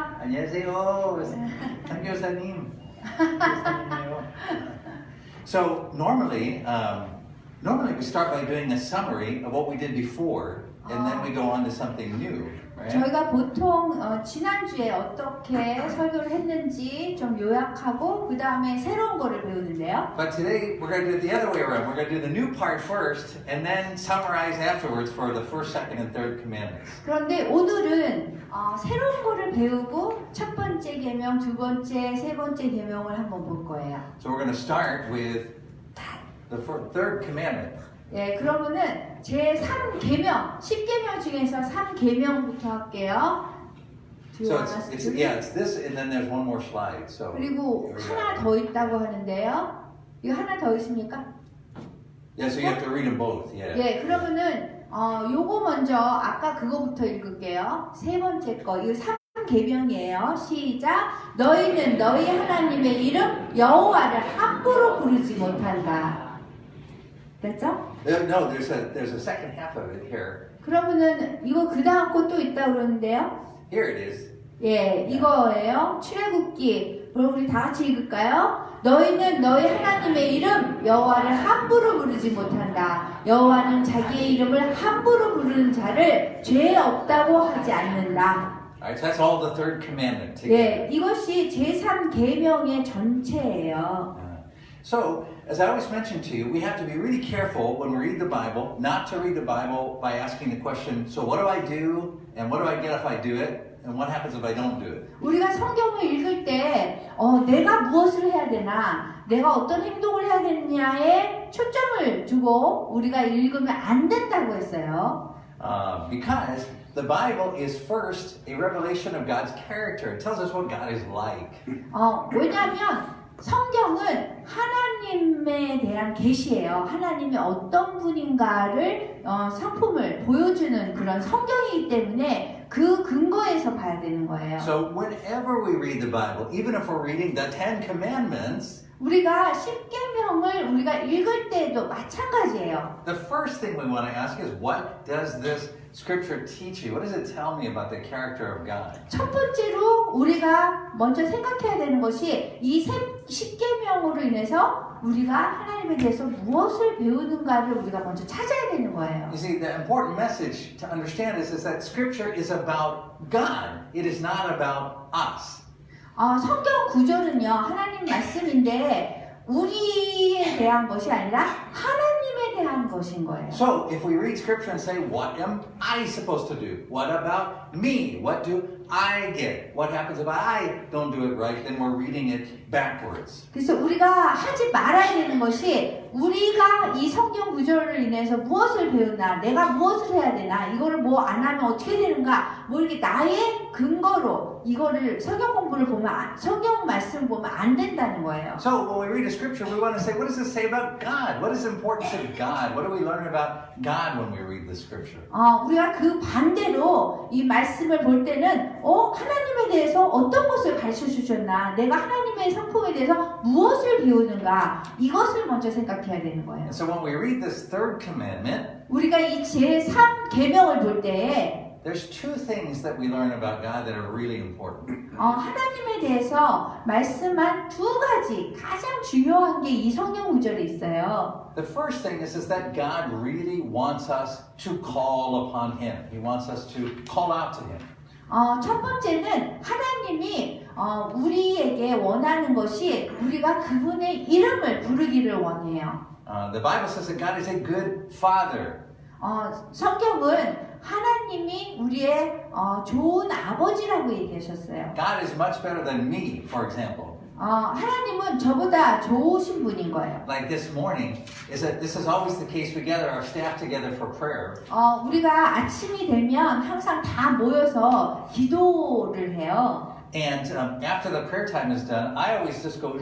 안녕하세요. 선교사님. So normally we start by doing a summary of what we did before, and then we go on to something new. Right? 저희가 보통 지난주에 어떻게 설교를 했는지 좀 요약하고 그 다음에 새로운 거를 배우는데요. But today we're going to do it the other way around. We're going to do the new part first, and then summarize afterwards for the first, second, and third commandments. 그런데 오늘은 새로운 거를 배우고 첫 번째 계명, 두 번째, 세 번째 계명을 한번 볼 거예요. So we're going to start with the third commandment. 예, 그러면은 제 3계명, 10계명 중에서 3계명부터 할게요. So it's this, and then there's one more slide. So 그리고 하나 더 있다고 하는데요. 이거 하나 더 있습니까? Yeah, so you have to read them both. Yeah. 예, 그러면은 요거 먼저 아까 그거부터 읽을게요. 세 번째 거, 이거 3계명이에요. 시작. 너희는 너희 하나님의 이름 여호와를 함부로 부르지 못한다. 됐죠? No, there's a second half of it here. 그러면은 이거 그 다음 거 또 있다 그러는데요. Here it is. 예, 이거예요. 출애굽기. 그럼 우리 다 같이 읽을까요? 너희는 너희 하나님의 이름 여호와를 함부로 부르지 못한다. 여호와는 자기의 이름을 함부로 부르는 자를 죄 없다고 하지 않는다. Alright, so that's all the third commandment together. 예, 이것이 제3계명의 전체예요. So, as I always mention to you, we have to be really careful when we read the Bible, not to read the Bible by asking the question, so what do I do? And what do I get if I do it? And what happens if I don't do it? 우리가 성경을 읽을 때 내가 무엇을 해야 되나, 내가 어떤 행동을 해야 되느냐에 초점을 두고 우리가 읽으면 안 된다고 했어요. Because the Bible is first a revelation of God's character. It tells us what God is like. 왜냐하면 성경은 하나님에 대한 계시예요. 하나님이 어떤 분인가를 상품을 보여주는 그런 성경이기 때문에 그 근거에서 봐야 되는 거예요. So whenever we read the Bible, even if we're reading the Ten Commandments, 우리가 10계명을 우리가 읽을 때도 마찬가지예요. the first thing we want to ask is, what does this Scripture teach you? What does it tell me about the character of God? 첫 번째로 우리가 먼저 생각해야 되는 것이 이 10계명으로 인해서 우리가 하나님에 대해서 무엇을 배우는가를 우리가 먼저 찾아야 되는 거예요. You see, the important message to understand is that Scripture is about God. It is not about us. 성경 구조는요, 하나님 말씀인데 우리에 대한 것이 아니라 하나님에 대한 것인 거예요. So, if we read Scripture and say, what am I supposed to do? What about me? What do I get? What happens if I don't do it right? Then we're reading it backwards. 그래서 우리가 하지 말아야 되는 것이 우리가 이 성경 구조를 인해서 무엇을 배우나, 내가 무엇을 해야 되나, 이거를 뭐 안 하면 어떻게 되는가, 뭐 이렇게 나의 근거로 이거를 성경 공부를 보면, 성경 말씀 보면 안 된다는 거예요. So when we read a scripture, we want to say, what does this say about God? What is important to God? What do we learn about God when we read the scripture? 우리가 그 반대로 이 말씀을 볼 때는 하나님에 대해서 어떤 것을 가르쳐 주셨나, 내가 하나님의 성품에 대해서 무엇을 배우는가, 이것을 먼저 생각해야 되는 거예요. And so when we read this third commandment, 우리가 이 제3계명을 볼 때에 there's two things that we learn about God that are really important. 하나님에 대해서 말씀한 두 가지 가장 중요한 게 이 성경 구절에 있어요. The first thing is that God really wants us to call upon Him. He wants us to call out to Him. 첫 번째는 하나님이 우리에게 원하는 것이 우리가 그분의 이름을 부르기를 원해요. The Bible says that God is a good Father. 성경은 하나님이 우리의 좋은 아버지라고 얘기하셨어요. God is much better than me, for example. 하나님은 저보다 좋으신 분인 거예요. Like this morning, this is always the case. We gather our staff together for prayer. 우리가 아침이 되면 항상 다 모여서 기도를 해요. And after the prayer time is done, I always just go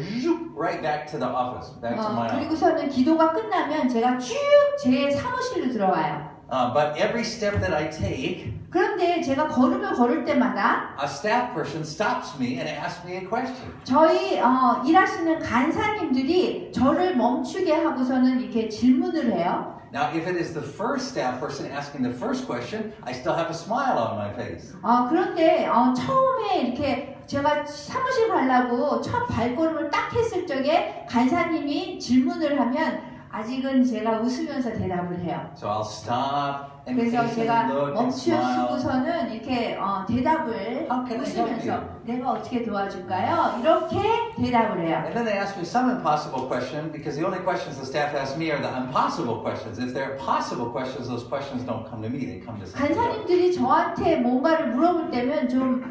right back to the office, back to my office. 그리고서는 기도가 끝나면 제가 쭉 제 사무실로 들어와요. But every step that I take, 그런데 제가 걸음을 걸을 때마다 a staff person stops me and asks me a question. 저희 일하시는 간사님들이 저를 멈추게 하고서는 이렇게 질문을 해요. Now, if it is the first staff person asking the first question, I still have a smile on my face. 그런데 처음에 이렇게 제가 사무실 가려고 첫 발걸음을 딱 했을 적에 간사님이 질문을 하면 아직은 제가 웃으면서 대답을 해요. So I'll stop and 그래서 patiently 제가 look and smile. 멈추고서는 이렇게 대답을 How can I help 웃으면서 you? 내가 어떻게 도와줄까요? 이렇게 대답을 해요. And then they ask me some impossible question because the only questions the staff ask me are the impossible questions. If they're possible questions, those questions don't come to me; they come to somebody else. 간사님들이 저한테 뭔가를 물어볼 때면 좀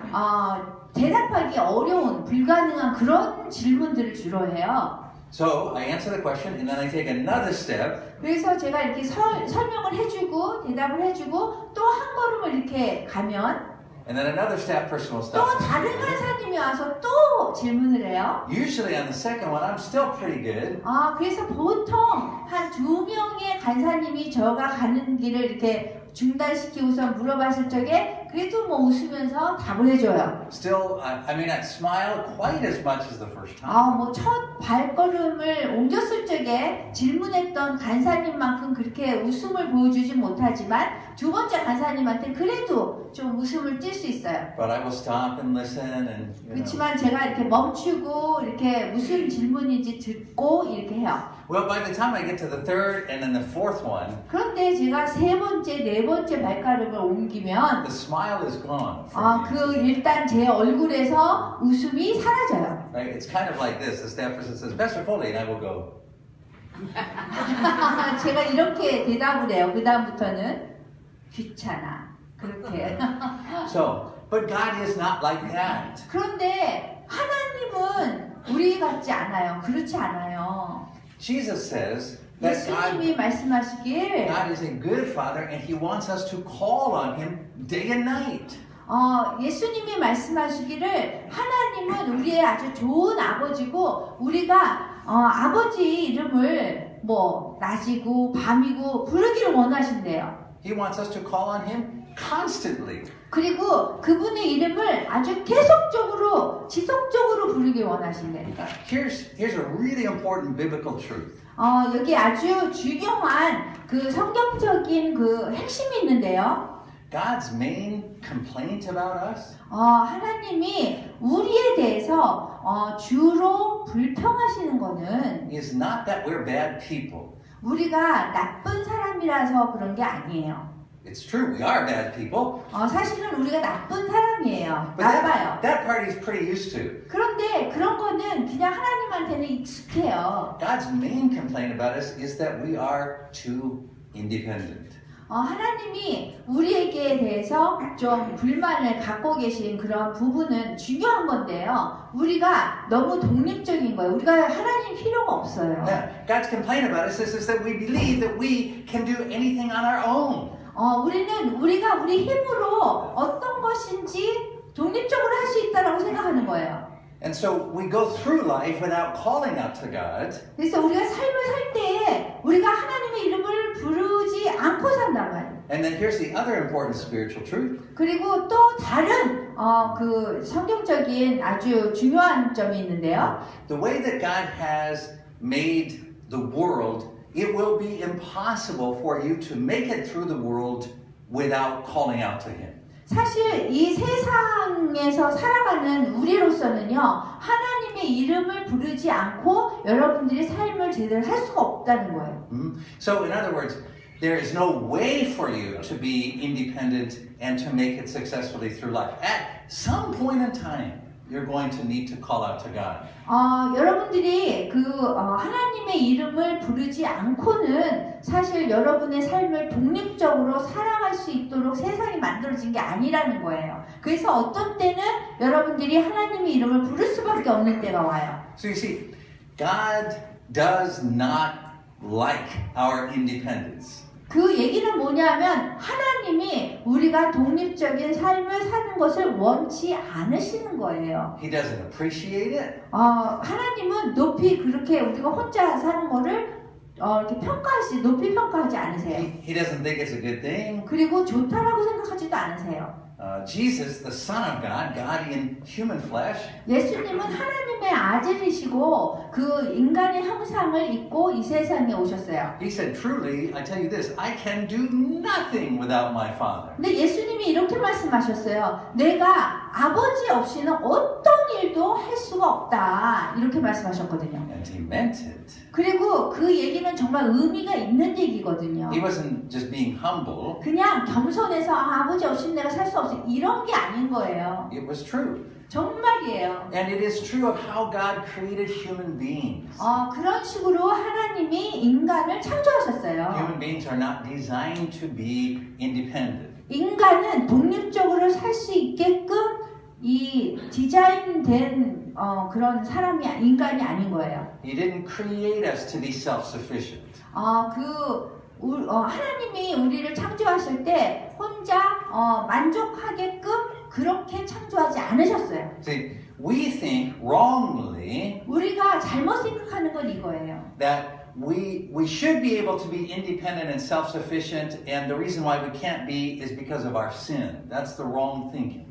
대답하기 어려운 불가능한 그런 질문들을 주로 해요. So I answer the question and then I take another step. 그래서 제가 이렇게 설명을 해주고 대답을 해주고 또 한 걸음을 이렇게 가면 And then another staff person will 또 stop. 다른 간사님이 와서 또 질문을 해요. Usually on the second one, I'm still pretty good. 그래서 보통 한 2명의 간사님이 저가 가는 길을 이렇게 중단시키고서 물어봤을 적에 그래도 뭐 웃으면서 답을 해줘요. Still, I may not smile quite as much as the first time. 뭐 첫 발걸음을 옮겼을 적에 질문했던 간사님만큼 그렇게 웃음을 보여주지 못하지만 두 번째 간사님한테 그래도 좀 웃음을 띌 수 있어요. But I will stop and listen and, you know. 그렇지만 제가 이렇게 멈추고 이렇게 무슨 질문인지 듣고 이렇게 해요. Well, by the time I get to the third and then the fourth one, 그런데 제가 세 번째, 네 번째 발걸음을 옮기면 the smile is gone. from me. 일단 제 얼굴에서 웃음이 사라져요. Right? It's kind of like this. The staff person says, Pastor Foley, and I will go. 제가 이렇게 대답을 해요. 그 다음부터는 귀찮아. 그렇게. So, but God is not like that. 그런데 하나님은 우리 같지 않아요. 그렇지 않아요. Jesus says that 예수님이 말씀하시길 God is a good Father and He wants us to call on Him day and night. 예수님이 말씀하시기를 하나님은 우리의 아주 좋은 아버지고 우리가 아버지 이름을 뭐 낮이고 밤이고 부르기를 원하신대요. He wants us to call on Him constantly. 그리고 그분의 이름을 아주 계속적으로 지속적으로 부르길 원하신대요. Here's a really important biblical truth. 여기 아주 중요한 그 성경적인 그 핵심이 있는데요. God's main complaint about us 하나님이 우리에 대해서 주로 불평하시는 거는 is not that we're bad people. 우리가 나쁜 사람이라서 그런 게 아니에요. It's true, we are bad people. 사실은 우리가 나쁜 사람이에요. But 나빠요. that part He's pretty used to. 그런데 그런 거는 그냥 하나님한테는 익숙해요. God's main complaint about us is that we are too independent. 하나님이 우리에게 대해서 좀 불만을 갖고 계신 그런 부분은 중요한 건데요. 우리가 너무 독립적인 거예요. 우리가 하나님 필요가 없어요. Now, God's complaint about us is that we believe that we can do anything on our own. 우리가 우리 힘으로 어떤 것인지 독립적으로 할 수 있다라고 생각하는 거예요. And so we go through life without calling out to God. 그래서 우리가 삶을 살 때에 우리가 하나님의 이름을 부르지 않고 산단 말이에요. And then here's the other important spiritual truth. 그리고 또 다른 그 성경적인 아주 중요한 점이 있는데요. The way that God has made the world, it will be impossible for you to make it through the world without calling out to Him. 사실 이 세상에서 살아가는 우리로서는요, 하나님의 이름을 부르지 않고 여러분들이 삶을 제대로 할 수가 없다는 거예요. So in other words, there is no way for you to be independent and to make it successfully through life. At some point in time, you're going to need to call out to God. 여러분들이 하나님의 이름을 부르지 않고는 사실 여러분의 삶을 독립적으로 살아갈 수 있도록 세상이 만들어진 게 아니라는 거예요. 그래서 어떤 때는 여러분들이 하나님의 이름을 부를 수밖에 없는 때가 와요. So you see, God does not like our independence. 그 얘기는 뭐냐면 하나님이 우리가 독립적인 삶을 사는 것을 원치 않으시는 거예요. He doesn't appreciate it. 하나님은 높이 그렇게 우리가 혼자 사는 거를 이렇게 높이 평가하지 않으세요. He doesn't think it's a good thing. 그리고 좋다라고 생각하지도 않으세요. Jesus, the Son of God, God in human flesh, 예수님은 하나님의 아들이시고 그 인간의 형상을 입고 이 세상에 오셨어요. he said, truly, I tell you this, I can do nothing without my Father. 근데 예수님이 이렇게 말씀하셨어요. 내가 아버지 없이는 어떤 일도 할 수가 없다. 이렇게 말씀하셨거든요. And he meant it. 그리고 그 얘기는 정말 의미가 있는 얘기거든요. He wasn't just being humble. 그냥 겸손해서 아버지 없이는 내가 살 수 없어. 이런 게 아닌 거예요. It was true. 정말이에요. And it is true of how God created human beings. 그런 식으로 하나님이 인간을 창조하셨어요. Human beings are not designed to be independent. 인간은 독립적으로 살 수 있게끔 이 디자인된 그런 인간이 아닌 거예요. He didn't create us to be self-sufficient. 하나님이 우리를 창조하실 때 혼자 만족하게끔 그렇게 창조하지 않으셨어요. See, we think wrongly 우리가 잘못 생각하는 건 이거예요. that we should be able to be independent and self-sufficient, and the reason why we can't be is because of our sin. That's the wrong thinking.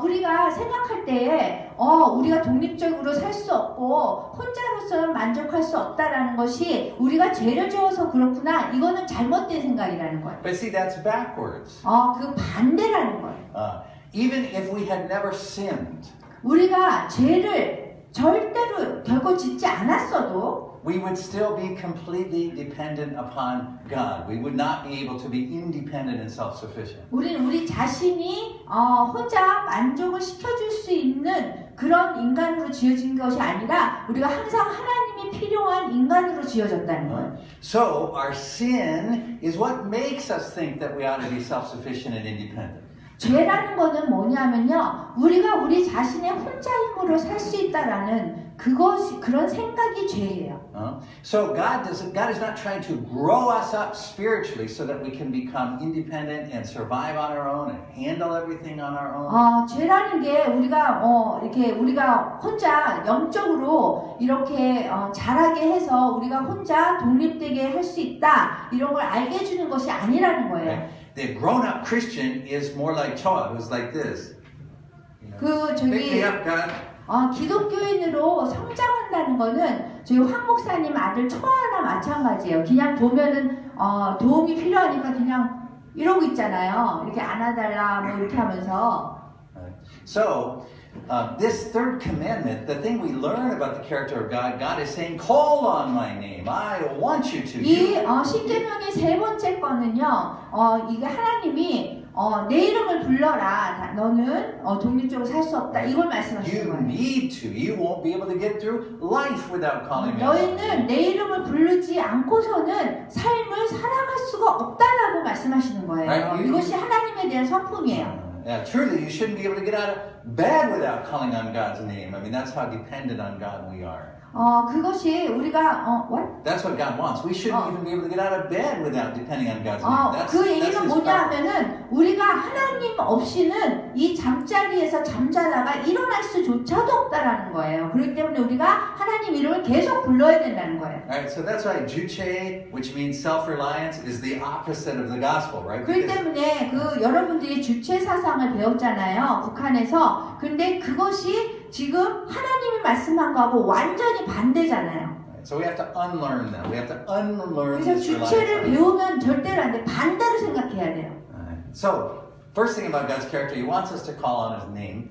우리가 생각할 때에 우리가 독립적으로 살 수 없고 혼자로서는 만족할 수 없다라는 것이 우리가 죄를 지어서 그렇구나. 이거는 잘못된 생각이라는 거예요. But see, that's backwards. 그 반대라는 거예요. Even if we had never sinned, 우리가 죄를 절대로 결코 짓지 않았어도 we would still be completely dependent upon God. We would not be able to be independent and self-sufficient. 우리는 우리 자신이 혼자 만족을 시켜줄 수 있는 그런 인간으로 지어진 것이 아니라 우리가 항상 하나님이 필요한 인간으로 지어졌다는 거예요. So our sin is what makes us think that we ought to be self-sufficient and independent. 죄라는 거는 뭐냐면요, 우리가 우리 자신의 혼자 힘으로 살 수 있다라는 그런 생각이 죄예요. So God is not trying to grow us up spiritually so that we can become independent and survive on our own and handle everything on our own. 죄라는 게 우리가 혼자 영적으로 이렇게 자라게 해서 우리가 혼자 독립되게 할 수 있다 이런 걸 알게 해주는 것이 아니라는 거예요. Right? The grown-up Christian is more like Choa, who's like this. Pick me up, God. 기독교인으로 성장한다는 거는 저희 황 목사님 아들 초아나 마찬가지예요. 그냥 보면은 도움이 필요하니까 그냥 이러고 있잖아요. 이렇게 안아달라 뭐 이렇게 하면서. So this third commandment, the thing we learn about the character of God, God is saying, "Call on my name. I want you to." 이 십계명의 세 번째 거는요. 이게 하나님이 내 이름을 불러라. 너는 독립적으로 살 수 없다. 이걸 말씀하시는 You 거예요. need to. You won't be able to get through life without calling me. 너희는 내 이름을 부르지 않고서는 삶을 살아갈 수가 없다라고 말씀하시는 거예요. Right. 이것이 하나님에 대한 성품이에요. Yeah, truly, you shouldn't be able to get out of bed without calling on God's name. I mean, that's how dependent on God we are. 그것이 우리가 what? That's what God wants. We shouldn't even be able to get out of bed without depending on God's name. 그 얘기는 His 뭐냐 power. 하면은 우리가 하나님 없이는 이 잠자리에서 잠자다가 일어날 수조차도 없다라는 거예요. 그렇기 때문에 우리가 하나님 이름을 계속 불러야 된다는 거예요. Right, so that's why 주체, which means self-reliance, is the opposite of the gospel, right? 그렇기 Because 때문에 여러분들이 주체 사상을 배웠잖아요. 북한에서. 근데 그것이 지금 하나님이 말씀한 거하고 완전히 반대잖아요. so we have to unlearn that. We have to unlearn 그래서 this 주체를 reliance. 배우면 절대로 안 돼. 반대로 생각해야 돼요. So, first thing about God's character, He wants us to call on His name.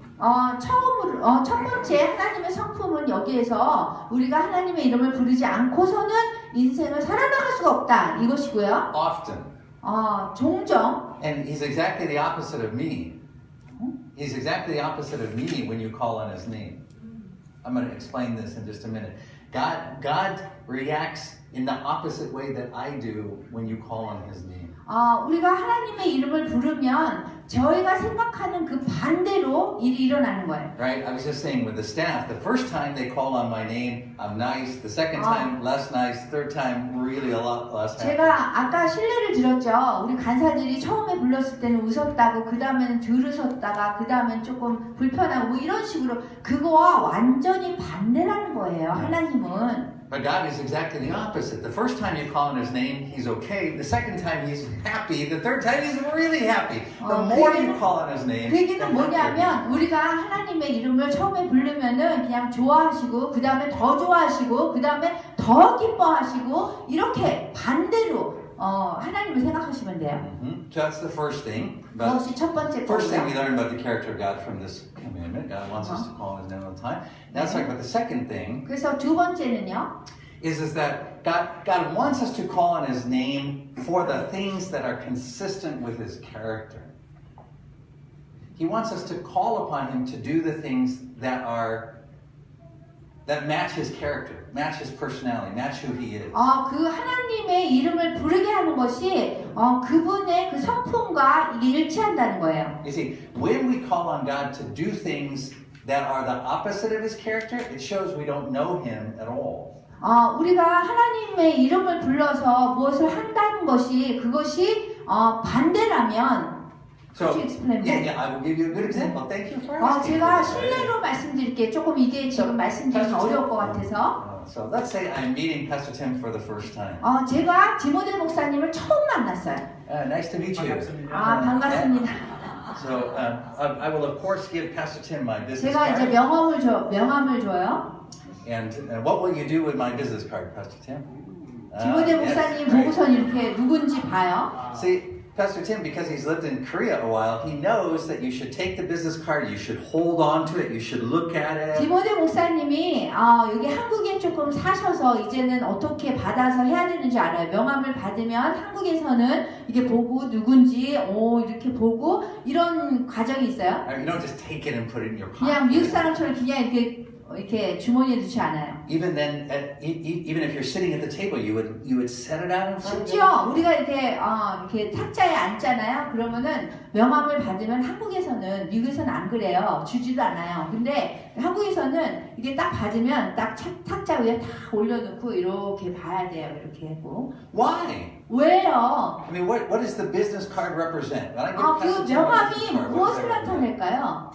첫 번째 하나님의 성품은 여기에서 우리가 하나님의 이름을 부르지 않고서는 인생을 살아나갈 수가 없다. 이것이고요. Often. 종종. And He's exactly the opposite of me. He's exactly the opposite of me when you call on His name. I'm going to explain this in just a minute. God reacts in the opposite way that I do when you call on His name. 우리가 하나님의 이름을 부르면 저희가 생각하는 그 반대로 일이 일어나는 거예요. Right? I was just saying with the staff, the first time they call on my name, I'm nice. The second time, less nice. Third time, really a lot less happy. 제가 아까 실례를 드렸죠. 우리 간사들이 처음에 불렀을 때는 웃었다고, 그 다음에는 들으셨다가, 그 다음엔 조금 불편하고 뭐 이런 식으로 그거와 완전히 반대라는 거예요. 하나님은. But God is exactly the opposite. The first time you call on His name, He's okay. The second time He's happy. The third time He's really happy. The more you call on His name, 그 얘기는 뭐냐면 우리가 하나님의 이름을 처음에 부르면은 그냥 좋아하시고 그 다음에 더 좋아하시고 그 다음에 더 기뻐하시고 이렇게 반대로 하나님을 생각하시면 돼요. So that's the first thing. But 그것이 첫 번째 first thing we 거고요. learn about the character of God from this commandment. God wants us to call on His name all the time. Now let's talk about the second thing. 그래서 두 번째는요. Is that God wants us to call on His name for the things that are consistent with His character. He wants us to call upon Him to do the things that match His character, match His personality, match who He is. 그 하나님의 이름을 부르게 하는 것이 그분의 그 성품과 이게 일치한다는 거예요. You see, when we call on God to do things that are the opposite of His character, it shows we don't know Him at all. 우리가 하나님의 이름을 불러서 무엇을 한다는 것이 그것이 반대라면 So, Could you explain yeah, I will give you a good example. Thank you for asking. 제가 실례로 말씀드릴게요. 조금 이게 지금 말씀드리기 어려울 것 같아서. So let's say I'm meeting Pastor Tim for the first time. 제가 디모데 목사님을 처음 만났어요. Nice to meet you. 반갑습니다. So I will of course give Pastor Tim my business 제가 이제 card. 명함을 줘요. And what will you do with my business card, Pastor Tim? 디모데 목사님 보고선 이렇게 누군지 봐요. See, Pastor Tim, because he's lived in Korea a while, he knows that you should take the business card, you should hold on to it, you should look at it. 디모데 목사님이 여기 한국에 조금 사셔서 이제는 어떻게 받아서 해야 되는지 알아요. 명함을 받으면 한국에서는 이게 보고 누군지 이렇게 보고 이런 과정이 있어요. You don't just take it and put it in your 그냥 미국 pocket. 사람처럼 그냥 이렇게 주머니에 넣지 않아요. Even then, even if you're sitting at the table, you would set it out in front of you. 심지어 우리가 이렇게 탁자에 앉잖아요. 그러면은 명함을 받으면 한국에서는 미국에서는 안 그래요. 주지도 않아요. 근데 한국에서는 이게 딱 받으면 딱 탁자 위에 딱 올려놓고 이렇게 봐야 돼요. 이렇게 하고. Why? 왜요? I mean, what does the business card represent? When I give 그 Pastor Tim my 명함이 business card, what does 무엇을 that represent? 나타낼까요?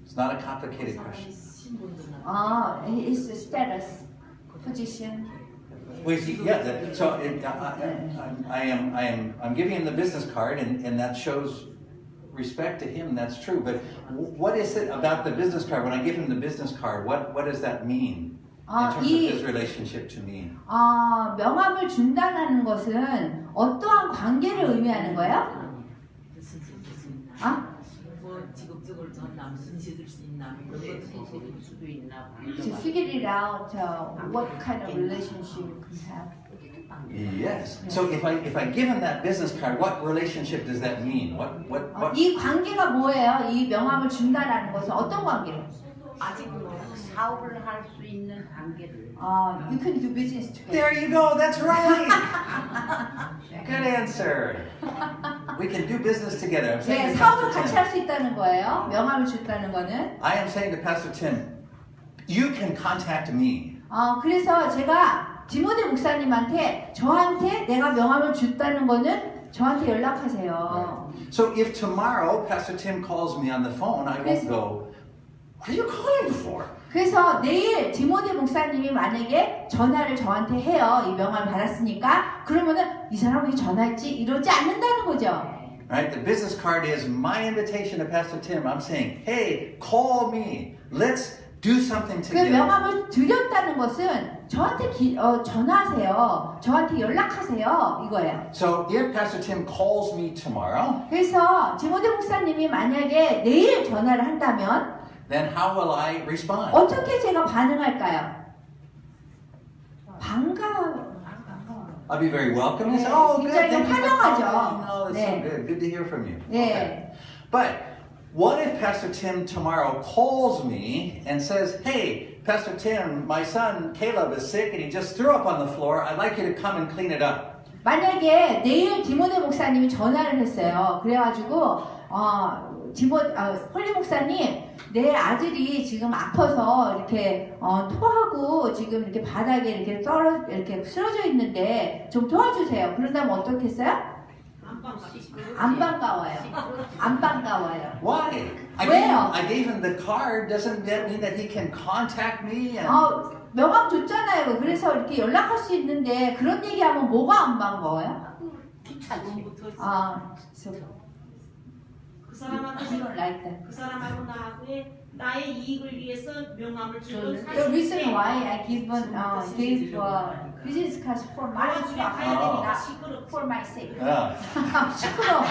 It's not a complicated question. It's status, position. Well, see, yeah. So I'm giving him the business card, and that shows respect to him. That's true. But what is it about the business card? When I give him the business card, what does that mean in terms of his relationship to me? 명함을 준다는 것은 어떠한 관계를 의미하는 거예요? 직업적으로 전 남친 짓을 수 있나 그런 것도 될 수도 있나. To figure it out, what kind of relationship we have. Yes. So if I give him that business card, what relationship does that mean? What? 이 관계가 뭐예요? 이 명함을 준다라는 것은 어떤 관계예요? 아직 사업을 할 수 있는 관계를. You can do business together. There you go. That's right. Good answer. We can do business together. I'm saying 네, to 사업을 Pastor 같이 Tim, 할 수 있다는 거예요. 명함을 준다는 거는. I am saying to Pastor Tim, you can contact me. 그래서 제가 디모데 목사님한테 저한테 내가 명함을 줬다는 거는 저한테 연락하세요. So if tomorrow Pastor Tim calls me on the phone, I won't go, what are you calling for? 그래서 내일 디모데 목사님이 만약에 전화를 저한테 해요. 이 명함을 받았으니까 그러면은 이 사람 왜 전화했지? 이러지 않는다는 거죠. Right? The business card is my invitation to Pastor Tim. I'm saying, hey, call me. Let's do something 그 together. 명함을 드렸다는 것은 저한테 전화하세요. 저한테 연락하세요. 이거예요. So if Pastor Tim calls me tomorrow, 그래서 디모데 목사님이 만약에 내일 전화를 한다면 then how will I respond? 어떻게 제가 반응할까요? 반가워요. I'll be very welcome. 네, Say, oh, good. 굉장히 Thank you for 환영하죠. calling. Oh, that's 네. so good. Good to hear from you. 네. Okay. But what if Pastor Tim tomorrow calls me and says, hey, Pastor Tim, my son Caleb is sick and he just threw up on the floor. I'd like you to come and clean it up. 만약에 내일 디모데 목사님이 전화를 했어요. 그래가지고 홀리 목사님, 내 아들이 지금 아파서 이렇게 토하고 지금 이렇게 바닥에 이렇게 쓰러져 있는데 좀 도와주세요. 그런다면 어떻겠어요? 안 반가워요. 안 반가워요. Why? 왜요? I gave him the card. Doesn't that mean that he can contact me? And 명함 줬잖아요. 그래서 이렇게 연락할 수 있는데 그런 얘기하면 뭐가 안 반가워요? So 그 사람하고 I don't like that. 그 사람하고 나하고의 나의 이익을 위해서 명함을 주고 The reason why I gave business cards for my for my sake. Yeah. 시끄러.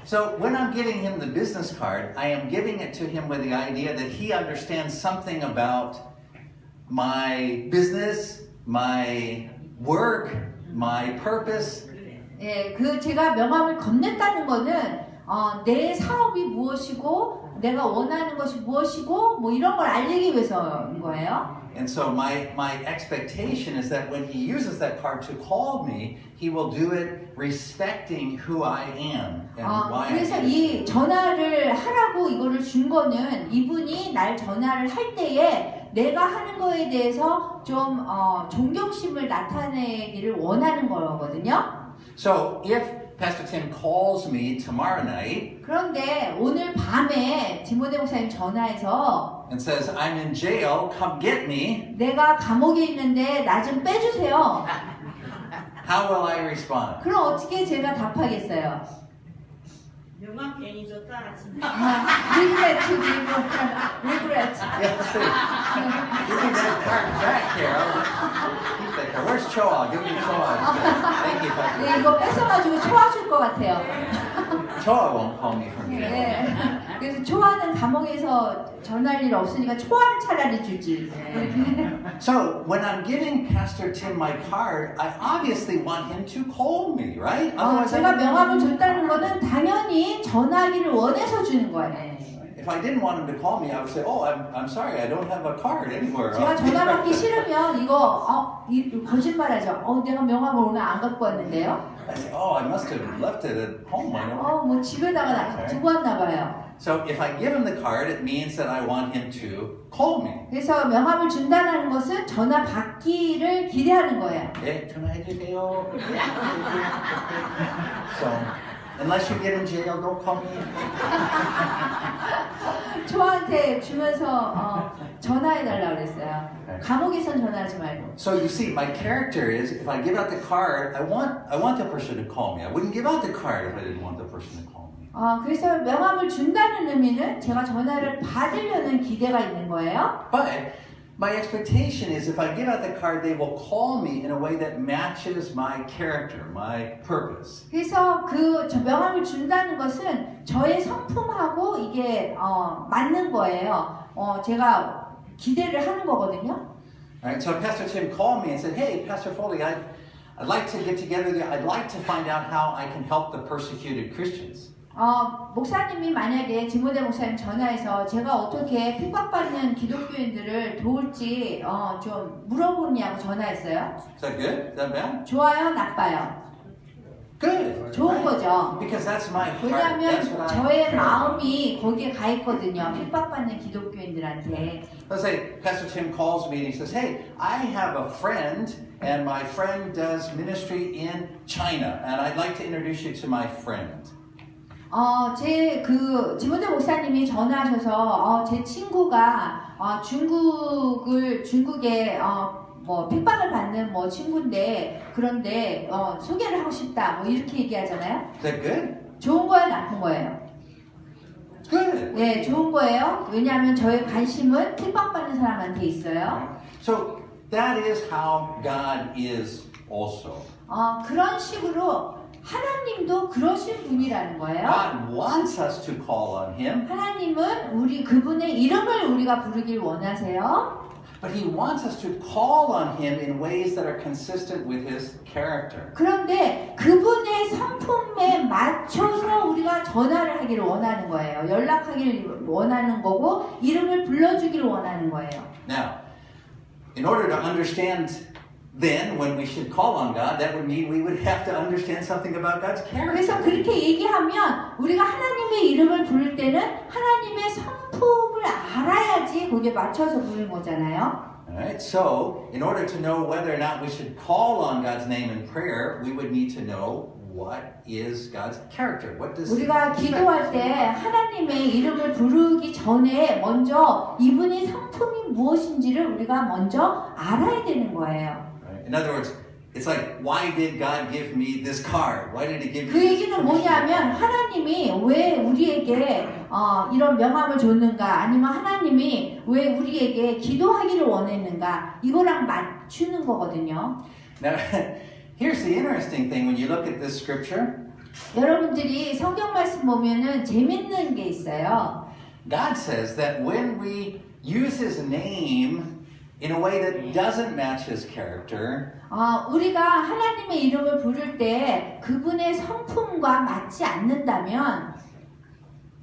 So when I'm giving him the business card, I am giving it to him with the idea that he understands something about my business, my work, my purpose. 예, 제가 명함을 건넸다는 거는 내 사업이 무엇이고 내가 원하는 것이 무엇이고 뭐 이런 걸 알리기 위해서인 거예요. And so my expectation is that when he uses that card to call me, he will do it respecting who I am and why I 그래서 am. 이 전화를 하라고 이거를 준 거는 이분이 날 전화를 할 때에 내가 하는 거에 대해서 좀 존경심을 나타내기를 원하는 거거든요. So if Pastor Tim calls me tomorrow night 그런데 오늘 밤에 디모데 목사님 전화해서 and says, I'm in jail, come get me, 내가 감옥에 있는데 나 좀 빼주세요. how will I respond? 그럼 어떻게 제가 답하겠어요? 명함 괜히 줬다 진짜. regret. Yeah, see, give me that card back, Carol. Keep that card. Where's Choa? Give me Choa. Thank you, Pastor. 네, 이거 뺏어가지고 초아줄 것 같아요. Choa won't call me from jail. 네. 그래서 초아는 감옥에서 전할 일 없으니까 초아를 차라리 주지. So when I'm giving Pastor Tim my card, I obviously want him to call me, right? Otherwise, 제가 명함을 줬다는 거는 당연히 전화기를 원해서 주는 거예요. if I didn't want him to call me, I would say, "Oh, I'm sorry, I don't have a card anywhere." 제가 전화 받기 싫으면 이거 거짓말하죠. 내가 명함을 오늘 안 갖고 왔는데요. I say, "Oh, I must have left it at home. I don't." 뭐 집에다가 두고 왔나 봐요. So if I give him the card, it means that I want him to call me. 그래서 명함을 준다는 것은 전화 받기를 기대하는 거예요. 네, 전화해 주세요. So unless you get in jail, don't call me. 초아한테 주면서 전화해달라고 그랬어요. 감옥에선 전화하지 말고. So you see, my character is if I give out the card, I want the person to call me. I wouldn't give out the card if I didn't want the person to call me. 그래서 명함을 준다는 의미는 제가 전화를 받으려는 기대가 있는 거예요. But my expectation is if I give out the card, they will call me in a way that matches my character, my purpose. 그래서 저 명함을 준다는 것은 저의 성품하고 이게 맞는 거예요. 제가 기대를 하는 거거든요. Alright, so Pastor Tim called me and said, "Hey, Pastor Foley, I'd like to get together. I'd like to find out how I can help the persecuted Christians." 목사님이 만약에 디모데 목사님 전화해서 제가 어떻게 핍박받는 기독교인들을 도울지 좀 물어보냐고 전화했어요. Is that good? Is that bad? 좋아요, 나빠요? Good. 좋은 거죠. Because that's my heart. 왜냐하면 That's what I 저의 care. 마음이 거기에 가 있거든요. 핍박받는 기독교인들한테. Let's say Pastor Tim calls me and he says, "Hey, I have a friend and my friend does ministry in China and I'd like to introduce you to my friend." 디모데 목사님이 전화하셔서 제 친구가 중국에 핍박을 받는 친구인데 그런데 소개를 하고 싶다 뭐 이렇게 얘기하잖아요. Is that good? 좋은 거예요, 나쁜 거예요? Good. 네, 좋은 거예요. 왜냐하면 저의 관심은 핍박받는 사람한테 있어요. So that is how God is also. 그런 식으로 하나님도 그러신 분이라는 거예요. God wants us to call on Him, 하나님은 그분의 이름을 우리가 부르길 원하세요. but He wants us to call on Him in ways that are consistent with His character. 그런데 그분의 성품에 맞춰서 우리가 전화를 하기를 원하는 거예요. 연락하기를 원하는 거고 이름을 불러주기를 원하는 거예요. Now, in order to understand then when we should call on God, that would mean we would have to understand something about God's 그래서 character. 그렇게 얘기하면 우리가 하나님의 이름을 부를 때는 하나님의 성품을 알아야지 거기에 맞춰서 부르는 거잖아요. All right, so in order to know whether or not we should call on God's name in prayer, we would need to know what is God's character. What does 우리가 기도할 때 하나님의 이름을 부르기 전에 먼저 이분의 성품이 무엇인지를 우리가 먼저 알아야 되는 거예요. Right? In other words, it's like, why did God give me this card? Why did He give me 그 this 얘기는 information? 뭐냐면 하나님이 왜 우리에게 이런 명함을 줬는가 아니면 하나님이 왜 우리에게 기도하기를 원했는가 이거랑 맞추는 거거든요. Now, here's the interesting thing when you look at this scripture. 여러분들이 성경 말씀 보면은 재밌는 게 있어요. God says that when we use His name in a way that doesn't match His character, 우리가 하나님의 이름을 부를 때 그분의 성품과 맞지 않는다면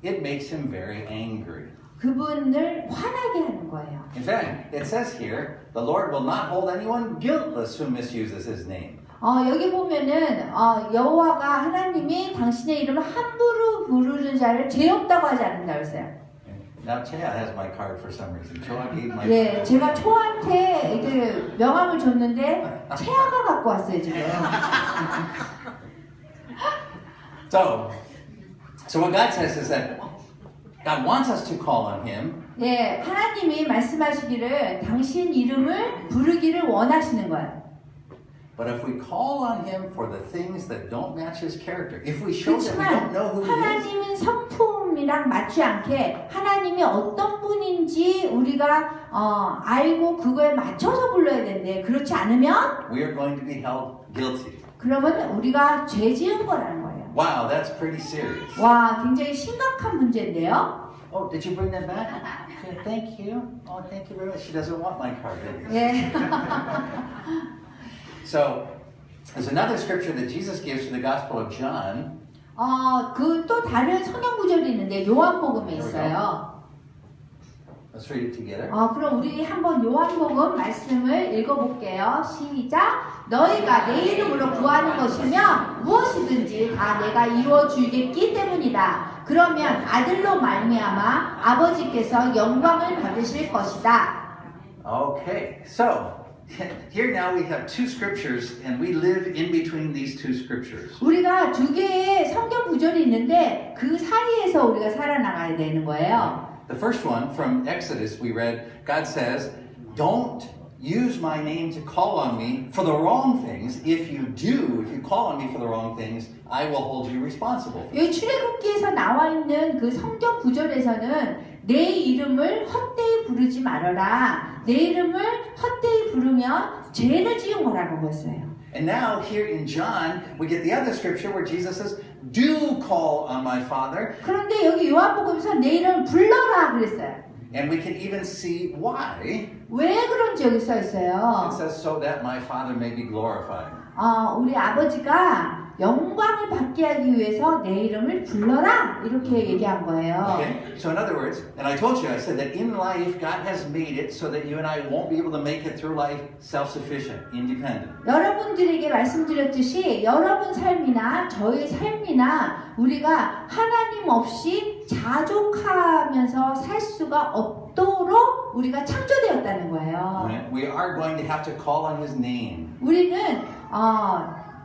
it makes Him very angry. 그분을 화나게 하는 거예요. In fact, it says here, the Lord will not hold anyone guiltless who misuses His name. 여기 보면은 여호와가 하나님이 당신의 이름을 함부로 부르는 자를 죄 없다고 하지 않는다 그랬어요. Now, Chea has my card for some reason. Chea gave my 예, card. 제가 초한테 이게 명함을 줬는데 채아가 갖고 왔어요 지금. So what God says is that God wants us to call on Him, 예, 하나님이 말씀하시기를 당신 이름을 부르기를 원하시는 거예요. but if we call on Him for the things that don't match His character, if we show that we 그렇지만 don't know who He is, 하나님은 성품이랑 맞지 않게 하나님이 어떤 분인지 우리가 알고 그거에 맞춰서 불러야 되는데 그렇지 않으면 we are going to be held guilty. 그러면 우리가 죄 지은 거라는 거예요. Wow, that's pretty serious. 와, 굉장히 심각한 문제인데요. Oh, did you bring that back? Okay, thank you. Oh, thank you very much. She doesn't want my card. 예. So, there's another scripture that Jesus gives to the Gospel of John. 그 또 다른 성경 구절이 있는데 요한복음에 있어요. Let's read it together. 그럼 우리 한번 요한복음 말씀을 읽어볼게요. 시작. 너희가 내 이름으로 구하는 것이면 무엇이든지 다 내가 이루어 주겠기 때문이다. 그러면 아들로 말미암아 아버지께서 영광을 받으실 것이다. Okay, so here now we have two scriptures, and we live in between these two scriptures. 우리가 두 개의 성경 구절이 있는데 그 사이에서 우리가 살아나가야 되는 거예요. The first one from Exodus we read, God says, "Don't use my name to call on me for the wrong things. If you call on me for the wrong things, I will hold you responsible." 여기 출애굽기에서 나와 있는 그 성경 구절에서는 내 이름을 헛되이 부르지 말아라. 내 이름을 헛되이 부르면 죄를 지은 거라는 거였어요. And now here in John, we get the other scripture where Jesus says, "Do call on my Father." 그런데 여기 요한복음에서 내 이름을 불러라 그랬어요. And we can even see why. 왜 그런지 여기 써 It 있어요. says, "So that my Father may be glorified." 우리 아버지가 영광을 받게 하기 위해서 내 이름을 불러라 이렇게 얘기한 거예요. Okay? So in other words, and I told you, I said that in life, God has made it so that you and I won't be able to make it through life self-sufficient, independent. 여러분들에게 말씀드렸듯이 여러분 삶이나 저의 삶이나 우리가 하나님 없이 자족하면서 살 수가 없도록 우리가 창조되었다는 거예요. Right? We are going to have to call on His name.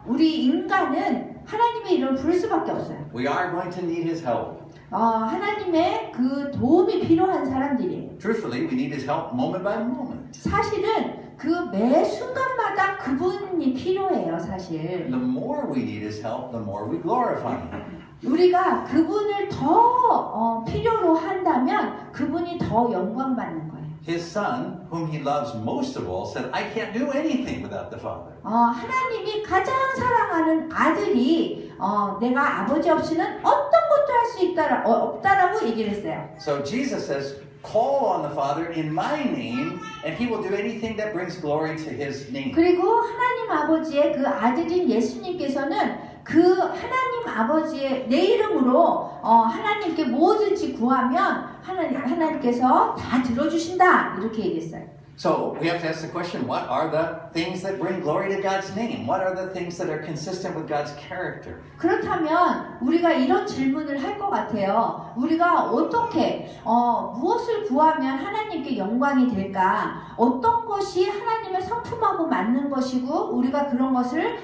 우리 인간은 하나님의 이름을 부를 수밖에 없어요. We are going to need His help. 하나님의 그 도움이 필요한 사람들이에요. Truthfully, we need His help moment by moment. 사실은 그 매 순간마다 그분이 필요해요, 사실. The more we need His help, the more we glorify Him. 우리가 그분을 더 필요로 한다면 그분이 더 영광 받는 거예요. His Son, whom He loves most of all, said, "I can't do anything without the Father." 하나님이 가장 사랑하는 아들이 내가 아버지 없이는 어떤 것도 할 수 없다라고 얘기를 했어요. So Jesus says, "Call on the Father in my name, and He will do anything that brings glory to His name." 그리고 하나님 아버지의 그 아들인 예수님께서는 그 하나님 아버지의 내 이름으로 하나님께 뭐든지 구하면 하나님께서 다 들어주신다 이렇게 얘기했어요. So we have to ask the question, what are the things that bring glory to God's name? What are the things that are consistent with God's character? 그렇다면 우리가 이런 질문을 할 것 같아요. 우리가 어떻게 무엇을 구하면 하나님께 영광이 될까? 어떤 것이 하나님의 성품하고 맞는 것이고 우리가 그런 것을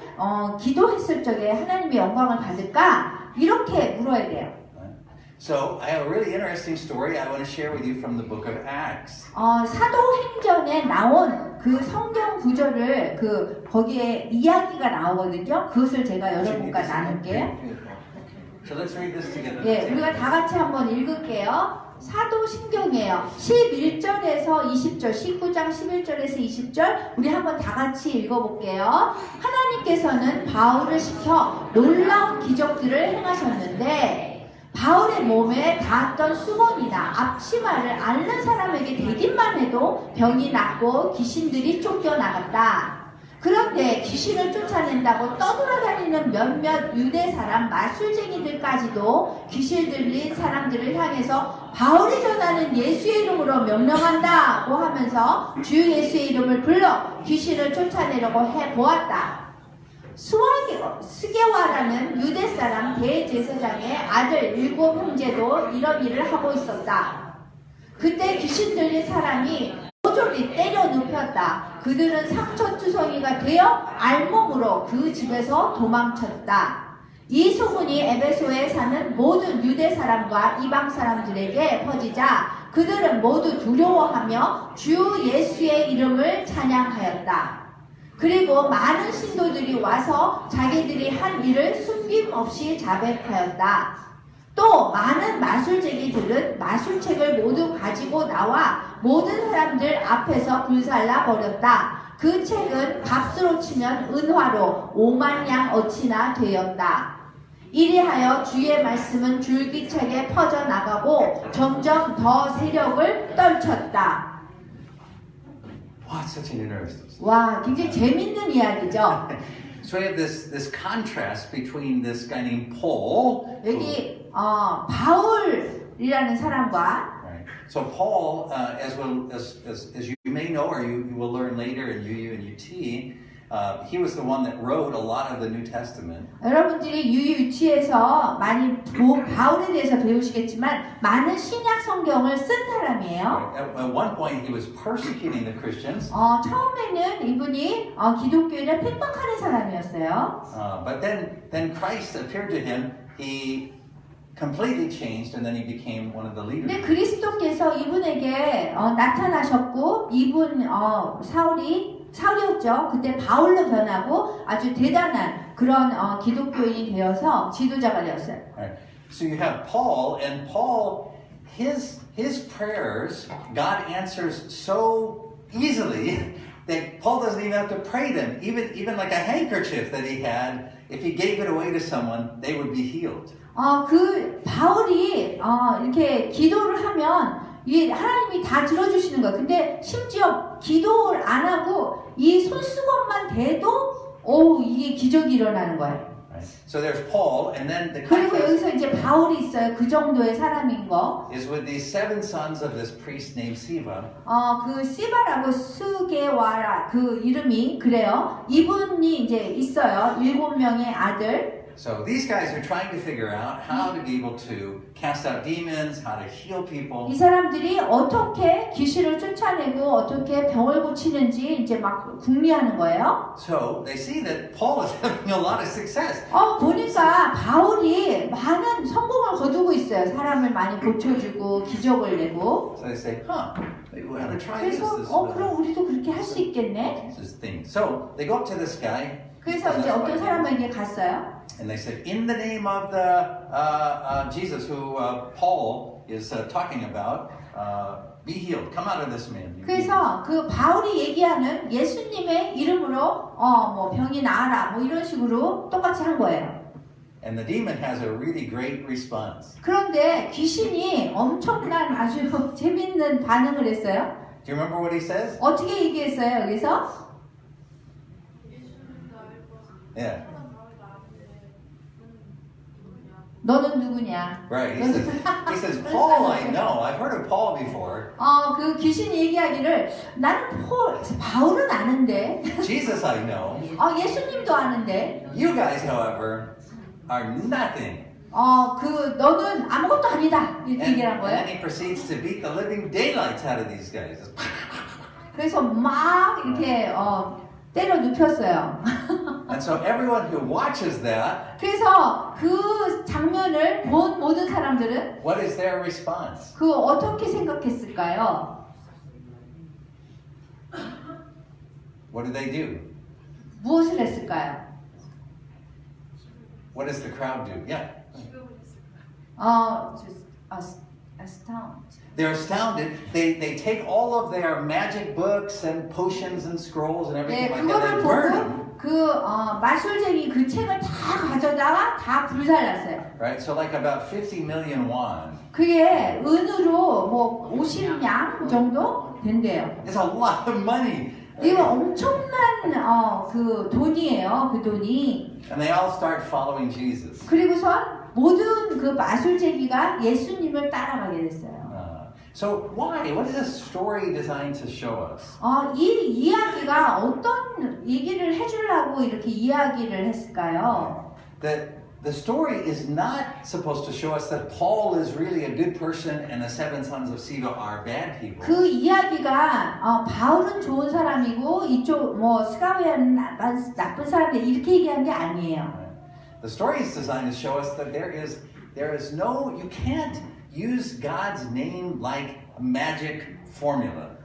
기도했을 적에 하나님의 영광을 받을까? 이렇게 물어야 돼요. So I have a really interesting story I want to share with you from the book of Acts. 사도행전에 나온 그 성경 구절을 거기에 이야기가 나오거든요. 그것을 제가 여러분과 나눌게요. So let's read this together. 예, 우리가 다 같이 한번 읽을게요. 사도신경이에요. 11절에서 20절, 19장 11절에서 20절 우리 한번 다 같이 읽어볼게요. 하나님께서는 바울을 시켜 놀라운 기적들을 행하셨는데 바울의 몸에 닿았던 수건이나 앞치마를 앓는 사람에게 대기만 해도 병이 낫고 귀신들이 쫓겨나갔다. 그런데 귀신을 쫓아낸다고 떠돌아다니는 몇몇 유대 사람 마술쟁이들까지도 귀신 들린 사람들을 향해서 바울이 전하는 예수의 이름으로 명령한다고 하면서 주 예수의 이름을 불러 귀신을 쫓아내려고 해보았다. 스게와라는 유대 사람 대제사장의 아들 7 형제도 이런 일을 하고 있었다. 그때 귀신 들린 사람이 모조리 때려 눕혔다. 그들은 상처투성이가 되어 알몸으로 그 집에서 도망쳤다. 이 소문이 에베소에 사는 모든 유대 사람과 이방 사람들에게 퍼지자 그들은 모두 두려워하며 주 예수의 이름을 찬양하였다. 그리고 많은 신도들이 와서 자기들이 한 일을 숨김없이 자백하였다. 또 많은 마술쟁이들은 마술책을 모두 가지고 나와 모든 사람들 앞에서 불살라 버렸다. 그 책은 값으로 치면 은화로 5만 양 어치나 되었다. 이리하여 주의 말씀은 줄기차게 퍼져나가고 점점 더 세력을 떨쳤다. Wow, it's such an interesting story. 와, 굉장히 재밌는 이야기죠. So we have this contrast between this guy named Paul. 여기 바울이라는 사람과 Right. So Paul, as you may know, or you will learn later in UU and UT, he was the one that wrote a lot of the New Testament. 여러분들이 유치에서 많이 바울에 대해서 배우시겠지만 많은 신약 성경을 쓴 사람이에요. At one point, he was persecuting the Christians. 처음에는 이분이 기독교인을 핍박하는 사람이었어요. But then Christ appeared to him. He completely changed, and then he became one of the leaders. 근데 그리스도께서 이분에게 나타나셨고 이분 사울이었죠. 그때 바울로 변하고 아주 대단한 그런 기독교인이 되어서 지도자가 되었어요. Right. So you have Paul, and Paul, his prayers, God answers so easily that Paul doesn't even have to pray them. Even like a handkerchief that he had, if he gave it away to someone, they would be healed. 그 바울이 이렇게 기도를 하면 이 하나님이 다 들어주시는 거예요. 근데 심지어 기도를 안 하고 이 손수건만 대도 이게 기적이 일어나는 거예요. Right. So there's Paul, and then the 그리고 contrast 여기서 이제 바울이 있어요. 그 정도의 사람인 거. is with these 7 sons of this priest named Siva. 그 시바라고 스게와라 그 이름이 그래요. 이분이 이제 있어요. 7명의 아들. So these guys are trying to figure out how to be able to cast out demons, how to heal people. 이 사람들이 어떻게 귀신을 쫓아내고 어떻게 병을 고치는지 이제 막 궁리하는 거예요. So they see that Paul is having a lot of success. 보니까 바울이 많은 성공을 거두고 있어요. 사람을 많이 고쳐주고 기적을 내고. So they say, maybe we ought to try this. 그래서 그럼 우리도 그렇게 할 수 있겠네. This thing. So they go up to this guy. 그래서 이제 어떤 사람에게 갔어요. And they said, in the name of the Jesus, who Paul is talking about, be healed. Come out of this man. 그래서 그 바울이 얘기하는 예수님의 이름으로 뭐 병이 나아라 뭐 이런 식으로 똑같이 한 거예요. And the demon has a really great response. 그런데 귀신이 엄청난 아주 재밌는 반응을 했어요. Do you remember what he says? 어떻게 얘기했어요 여기서? Yeah. 너는 누구냐? Right. He says, Paul I know. I've heard of Paul before. 그 귀신이 얘기하기를 나는 바울은 아는데, Jesus I know. 예수님도 아는데, You guys, however, are nothing. 너는 아무것도 아니다. 이렇게 And 얘기한 then 거예요. he proceeds to beat the living daylights out of these guys. 그래서 막 이렇게 때려 눕혔어요. And so everyone who watches that, 그래서 그 장면을 본 모든 사람들은 what is their response? 그 어떻게 생각했을까요? What do they do? 무엇을 했을까요? What does the crowd do? Yeah. astound. They're astounded. They take all of their magic books and potions and scrolls and 네, everything like that. 그거를 They burn them. 보고 그 마술쟁이 그 책을 다 가져다가 다 불살랐어요. Right? So like about 50 million won. 그게 은으로 뭐 50냥 정도 된대요. It's a lot of money. 이거 엄청난 그 돈이에요. 그 돈이. And they all start following Jesus. 그리고선 모든 그 마술쟁이가 예수님을 따라가게 됐어요. So why? What is this story designed to show us? 이 이야기가 어떤 얘기를 해주려고 이렇게 이야기를 했을까요? That the story is not supposed to show us that Paul is really a good person and the seven sons of Sceva are bad people. 그 이야기가 바울은 좋은 사람이고 이쪽 뭐 스가랴는 나쁜 사람들 이렇게 얘기한 게 아니에요. The story is designed to show us that there is no, you can't use God's name like a magic formula.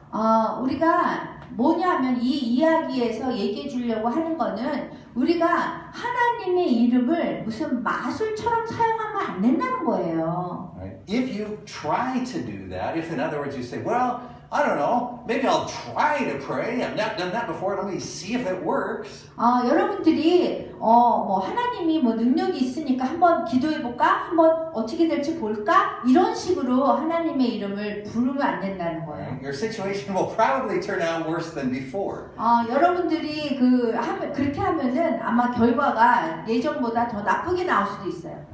우리가 뭐냐면 이 이야기에서 얘기해 주려고 하는 거는 우리가 하나님의 이름을 무슨 마술처럼 사용하면 안 된다는 거예요. Right? If you try to do that, if in other words you say, well, I don't know, maybe I'll try to pray. I've not done that before. Let me see if it works. 여러분들이 뭐 하나님이 뭐 능력이 있으니까 한번 기도해 볼까? 한번 어떻게 될지 볼까? 이런 식으로 하나님의 이름을 부르면 안 된다는 거예요. Your situation will probably turn out worse than before. 여러분들이 그렇게 하면은 아마 결과가 예전보다 더 나쁘게 나올 수도 있어요.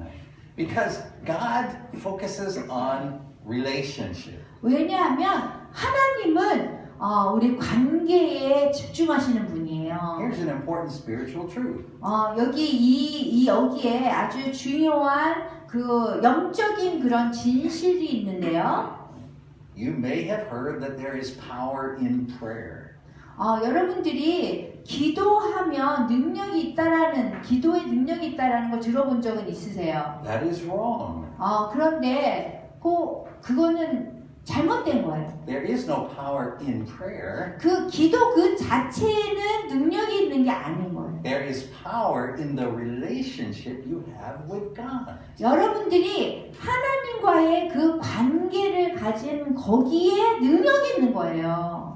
Because God focuses on relationship. 왜냐하면 하나님은 우리 관계에 집중하시는 분이에요. Here's an important spiritual truth. 여기에 아주 중요한 그 영적인 그런 진실이 있는데요. You may have heard that there is power in prayer. 여러분들이 기도하면 기도에 능력이 있다라는 걸 들어본 적은 있으세요? That is wrong. 그런데 그거는 잘못된 거예요. There is no power in prayer. 그 기도 그 자체는 능력이 있는 게 아닌 거예요. There is power in the relationship you have with God. 여러분들이 하나님과의 그 관계를 가진 거기에 능력이 있는 거예요.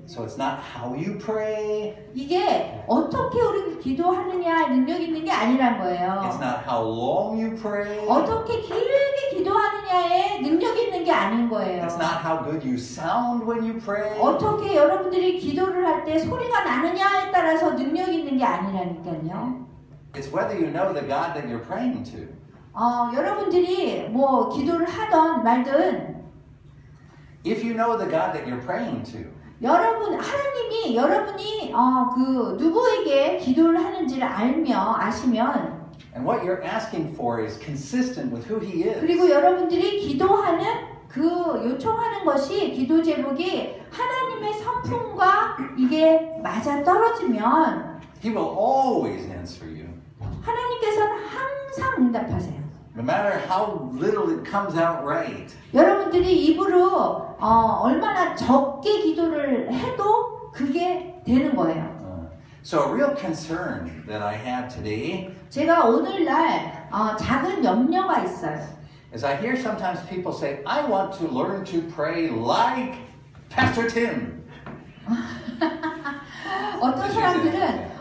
So it's not how you pray. 이게 어떻게 우리가 기도하느냐 능력 있는 게 아니란 거예요. It's not how long you pray. 어떻게 길게 기도하느냐에 능력 있는 게 아닌 거예요. It's not how good you sound when you pray. 어떻게 여러분들이 기도를 할 때 소리가 나느냐에 따라서 능력 있는 게 아니라니까요. It's whether you know the God that you're praying to. 여러분들이 뭐 기도를 하던 말든 If you know the God that you're praying to. 하나님이 여러분이 그 누구에게 기도를 하는지를 아시면 And what you're asking for is consistent with who He is. 그리고 여러분들이 기도하는 그 요청하는 것이 기도 제목이 하나님의 성품과 이게 맞아 떨어지면 He will always answer you. 하나님께서는 항상 응답하세요. No matter how little it comes out right. 여러분들이 입으로 얼마나 적게 기도를 해도 그게 되는 거예요. So a real concern that I have today 제가 오늘날 작은 염려가 있어요. is I hear sometimes people say, I want to learn to pray like Pastor Tim. 어떤 사람들은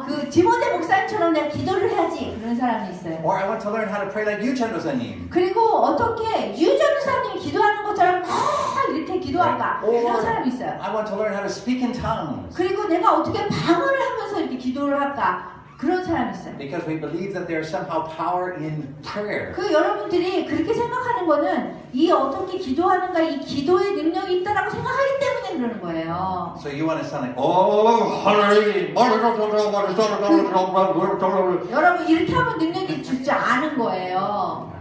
그 디모데 목사님처럼 내가 기도를 해야지 그런 사람이 있어요. Or I want to learn how to pray like you, 전도사님. 그리고 어떻게 유전사님이 기도하는 것처럼 막 이렇게 기도할까 이런 사람이 있어요. I want to learn how to speak in tongues. 그리고 내가 어떻게 방언을 하면서 이렇게 기도를 할까 그런 사람이 있어요. Because we believe that there's somehow power in prayer. 그 여러분들이 그렇게 생각하는 거는 이 어떻게 기도하는가 이 기도의 능력이 있다라고 생각하기 때문에 그러는 거예요. So you want to sound like, oh, hallelujah. 여러분 이렇게 하면 능력이 주지 않은 거예요.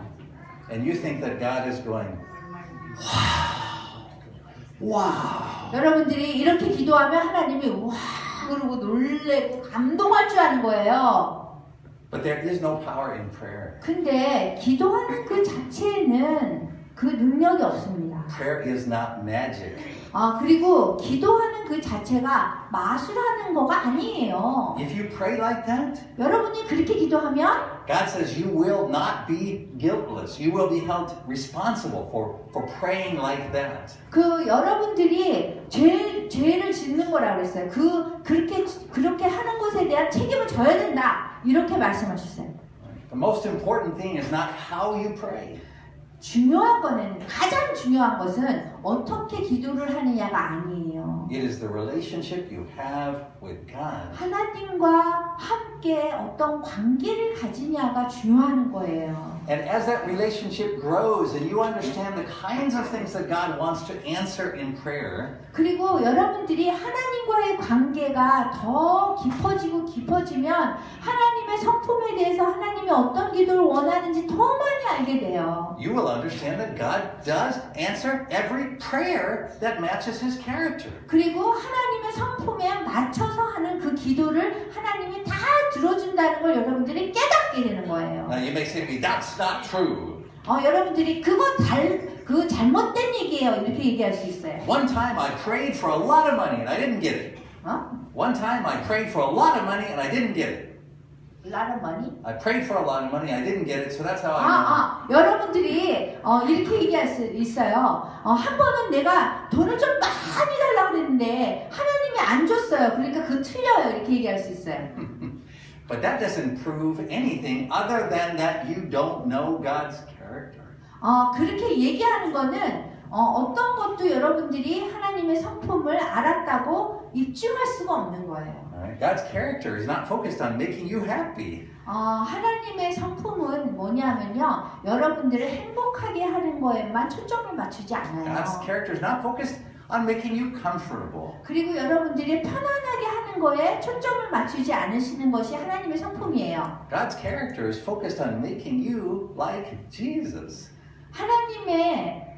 And you think that God is going, wow. 여러분들이 이렇게 기도하면 하나님이 와 그러고 놀래고 감동할 줄 아는 거예요. But there is no power in prayer. 근데 기도하는 그 자체에는 그 능력이 없습니다. Prayer is not magic. 그리고 기도하는 그 자체가 마술하는 거가 아니에요. If you pray like that, 여러분이 그렇게 기도하면 God says you will not be guiltless. You will be held responsible for praying like that. 그 여러분들이 죄를 짓는 거라고 그랬어요. 그렇게 하는 것에 대한 책임을 져야 된다. 이렇게 말씀하셨어요. The most important thing is not how you pray. 중요한 거는 가장 중요한 것은 어떻게 기도를 하느냐가 아니에요. It is the relationship you have with God. 하나님과 함께 어떤 관계를 가지냐가 중요한 거예요. And as that relationship grows and you understand the kinds of things that God wants to answer in prayer, 그리고 여러분들이 하나님과의 관계가 더 깊어지면 하나님의 성품에 대해서 하나님이 어떤 기도를 원하는지 더 많이 알게 돼요. you will understand that God does answer every prayer that matches His character. 그리고 하나님의 성품에 맞춰서 하는 그 기도를 하나님이 다 들어준다는 걸 여러분들이 깨닫게 되는 거예요. Now you may say to me, that's not true. 여러분들이 그거 잘못된 얘기예요. 이렇게 얘기할 수 있어요. One time I prayed for a lot of money and I didn't get it. One time I prayed for a lot of money and I didn't get it. lot of money? I prayed for a lot of money, I didn't get it, so that's how I know. 여러분들이 이렇게 얘기할 수 있어요. 한 번은 내가 돈을 좀 많이 달라고 그랬는데 하나님이 안 줬어요. 그러니까 그거 틀려요. 이렇게 얘기할 수 있어요. But that doesn't prove anything other than that you don't know God's character. 그렇게 얘기하는 거는 어떤 것도 여러분들이 하나님의 성품을 알았다고 입증할 수가 없는 거예요. Alright? God's character is not focused on making you happy. 하나님의 성품은 뭐냐면요. 여러분들을 행복하게 하는 거에만 초점을 맞추지 않아요. God's character is not focused on making you comfortable. 그리고 여러분들이 편안하게 하는 거에 초점을 맞추지 않으시는 것이 하나님의 성품이에요. God's character is focused on making you like Jesus.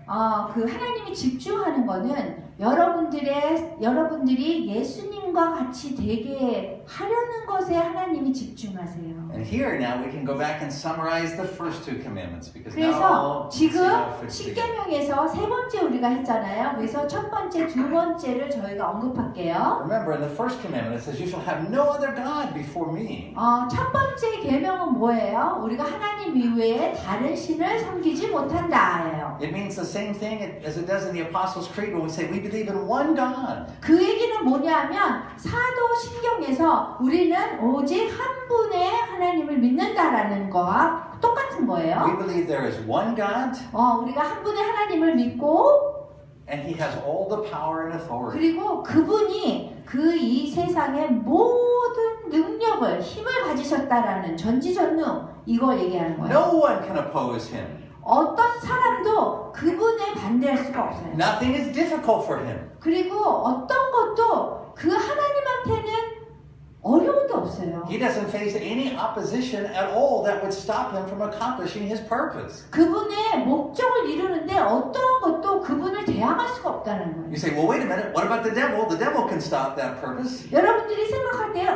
하나님이 집중하는 거는 여러분들이 예수님과 같이 되게 하려는 것에 하나님이 집중하세요. And here now we can go back and summarize the first two commandments because 그래서 now we see 지금 how it fits together. 십계명에서 세 번째 우리가 했잖아요. 그래서 첫 번째, 두 번째를 저희가 언급할게요. Remember in the first commandment it says you shall have no other God before me. 첫 번째 계명은 뭐예요? 우리가 하나님 이외에 다른 신을 섬기지 못한다예요. It means the same thing as it does in the Apostles' Creed when we say we believe in one God. 그 얘기는 뭐냐면 사도신경에서 우리는 오직 한 분의 하나님을 믿는다라는 거와 똑같은 We 거예요. believe there is one God 우리가 한 분의 하나님을 믿고 and He has all the power and authority. 그리고 그분이 이 세상의 모든 능력을 힘을 가지셨다라는 전지전능 이걸 얘기하는 거예요. No one can oppose Him. 어떤 사람도 그분에 반대할 수가 없어요. Nothing is difficult for Him. 그리고 어떤 것도 그 하나님한테는 어려운 게 없어요. He doesn't face any opposition at all that would stop Him from accomplishing His purpose. 그분의 목적을 이루는데 어떤 것도 그분을 대항할 수가 없다는 거예요. You say, well, wait a minute. What about the devil? The devil can stop that purpose. 여러분들이 생각할 때,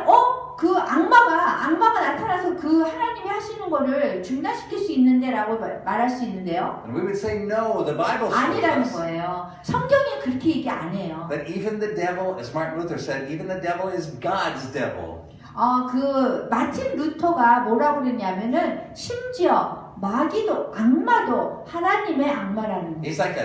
그 악마가 나타나서 그 하나님이 하시는 거를 중단시킬 수 있는데라고 말할 수 있는데요. And we would say, no. The Bible shows 아니라는 us 거예요. 성경이 그렇게 얘기 안 해요. that even the devil, as Martin Luther said, even the devil is God's devil. 마틴 루터가 뭐라고 그랬냐면은 심지어 마귀도 악마도 하나님의 악마라는 거예요. He's like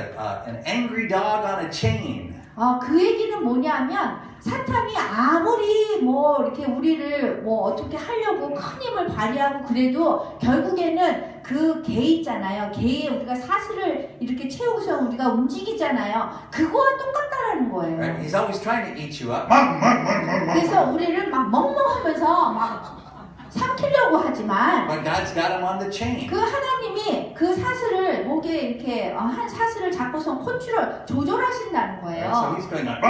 an angry dog on a chain. 그 얘기는 뭐냐면 사탄이 아무리 이렇게 우리를 어떻게 하려고 큰 힘을 발휘하고 그래도 결국에는 그 개 있잖아요. 개에 우리가 사슬을 이렇게 채우고서 우리가 움직이잖아요. 그거와 똑같다라는 거예요. Right? He's always trying to eat you up. 그래서 우리를 막 멍멍하면서 막 삼키려고 하지만 but God's got him on the chain. 그 하나님이 그 사슬을 목에 이렇게 한 사슬을 잡고서 컨트롤 조절하신다는 Right? So 거예요. he's going like,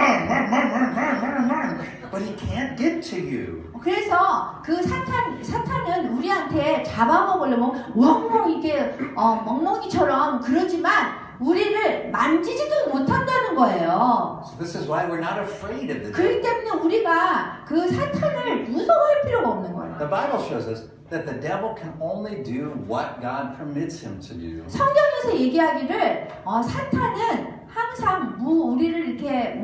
but he can't get to you. 그래서 그 사탄은 우리한테 잡아먹으려면 멍멍 이게 멍멍이처럼 그러지만 우리를 만지지도 못한다는 거예요. So this is why we're not afraid of the devil. 그렇기 때문에 우리가 그 사탄을 무서워할 필요가 없는 거예요. The Bible shows us that the devil can only do what God permits him to do. 성경에서 얘기하기를 사탄은 항상 우리를 이렇게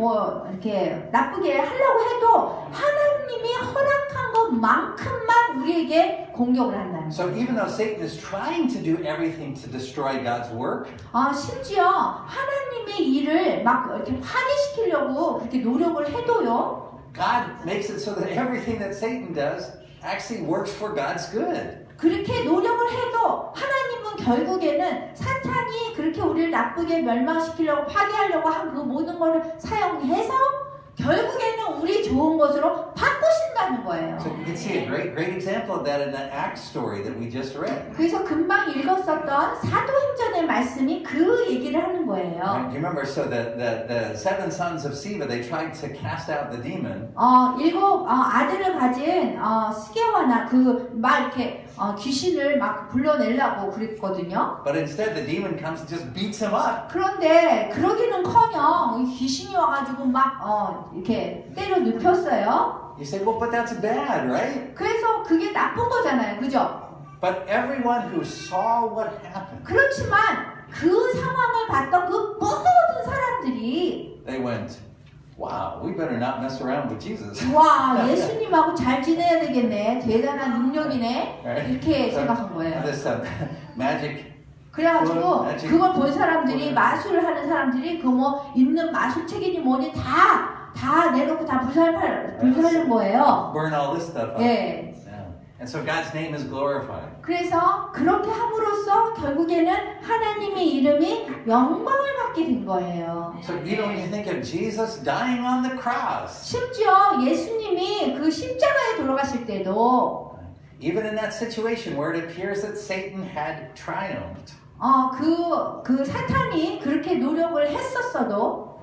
이렇게 나쁘게 하려고 해도 하나님이 허락한 것만큼만 우리에게 공격을 한다는 거예요. So even though Satan is trying to do everything to destroy God's work, 심지어 하나님의 일을 막 이렇게 파괴시키려고 그렇게 노력을 해도요. God makes it so that everything that Satan does actually works for God's good. 그렇게 노력을 해도 하나님은 결국에는 사탄이 그렇게 우리를 나쁘게 멸망시키려고 파괴하려고 한 그 모든 것을 사용해서 결국에는 우리 좋은 것으로 바꾸신다는 거예요. So you can see a great example of that in the Acts story that we just read. 그래서 금방 읽었었던 사도행전의 말씀이 그 얘기를 하는 거예요. Right? Do you remember? So the seven sons of Sceva, they tried to cast out the demon. 일곱 아들을 가진 스게와나 막 이렇게 귀신을 막 불러내려고 그랬거든요. But instead the demon comes and just beats him up. 그런데 그러기는커녕 귀신이 와가지고 막 이렇게 때려 눕혔어요. You say, well, but that's bad, right? 그래서 그게 나쁜 거잖아요, 그죠? But everyone who saw what happened, 그렇지만 그 상황을 봤던 그 모든 사람들이 they went, wow, we better not mess around with Jesus. 와 예수님하고 잘 지내야 되겠네, 대단한 능력이네 이렇게 생각한 거예요. This magic. 그래가지고 그걸 본 사람들이 마술을 하는 사람들이 그 있는 마술책이니 뭐니 다 내놓고 다 불살하는 거예요. Burn all this stuff up. 예. Yeah. And so God's name is glorified. 그래서 그렇게 함으로써 결국에는 하나님의 이름이 영광을 받게 된 거예요. So even when you think of Jesus dying on the cross, 심지어 예수님이 그 십자가에 돌아가실 때도 even in that situation where it appears that Satan had triumphed, 그 사탄이 그렇게 노력을 했었어도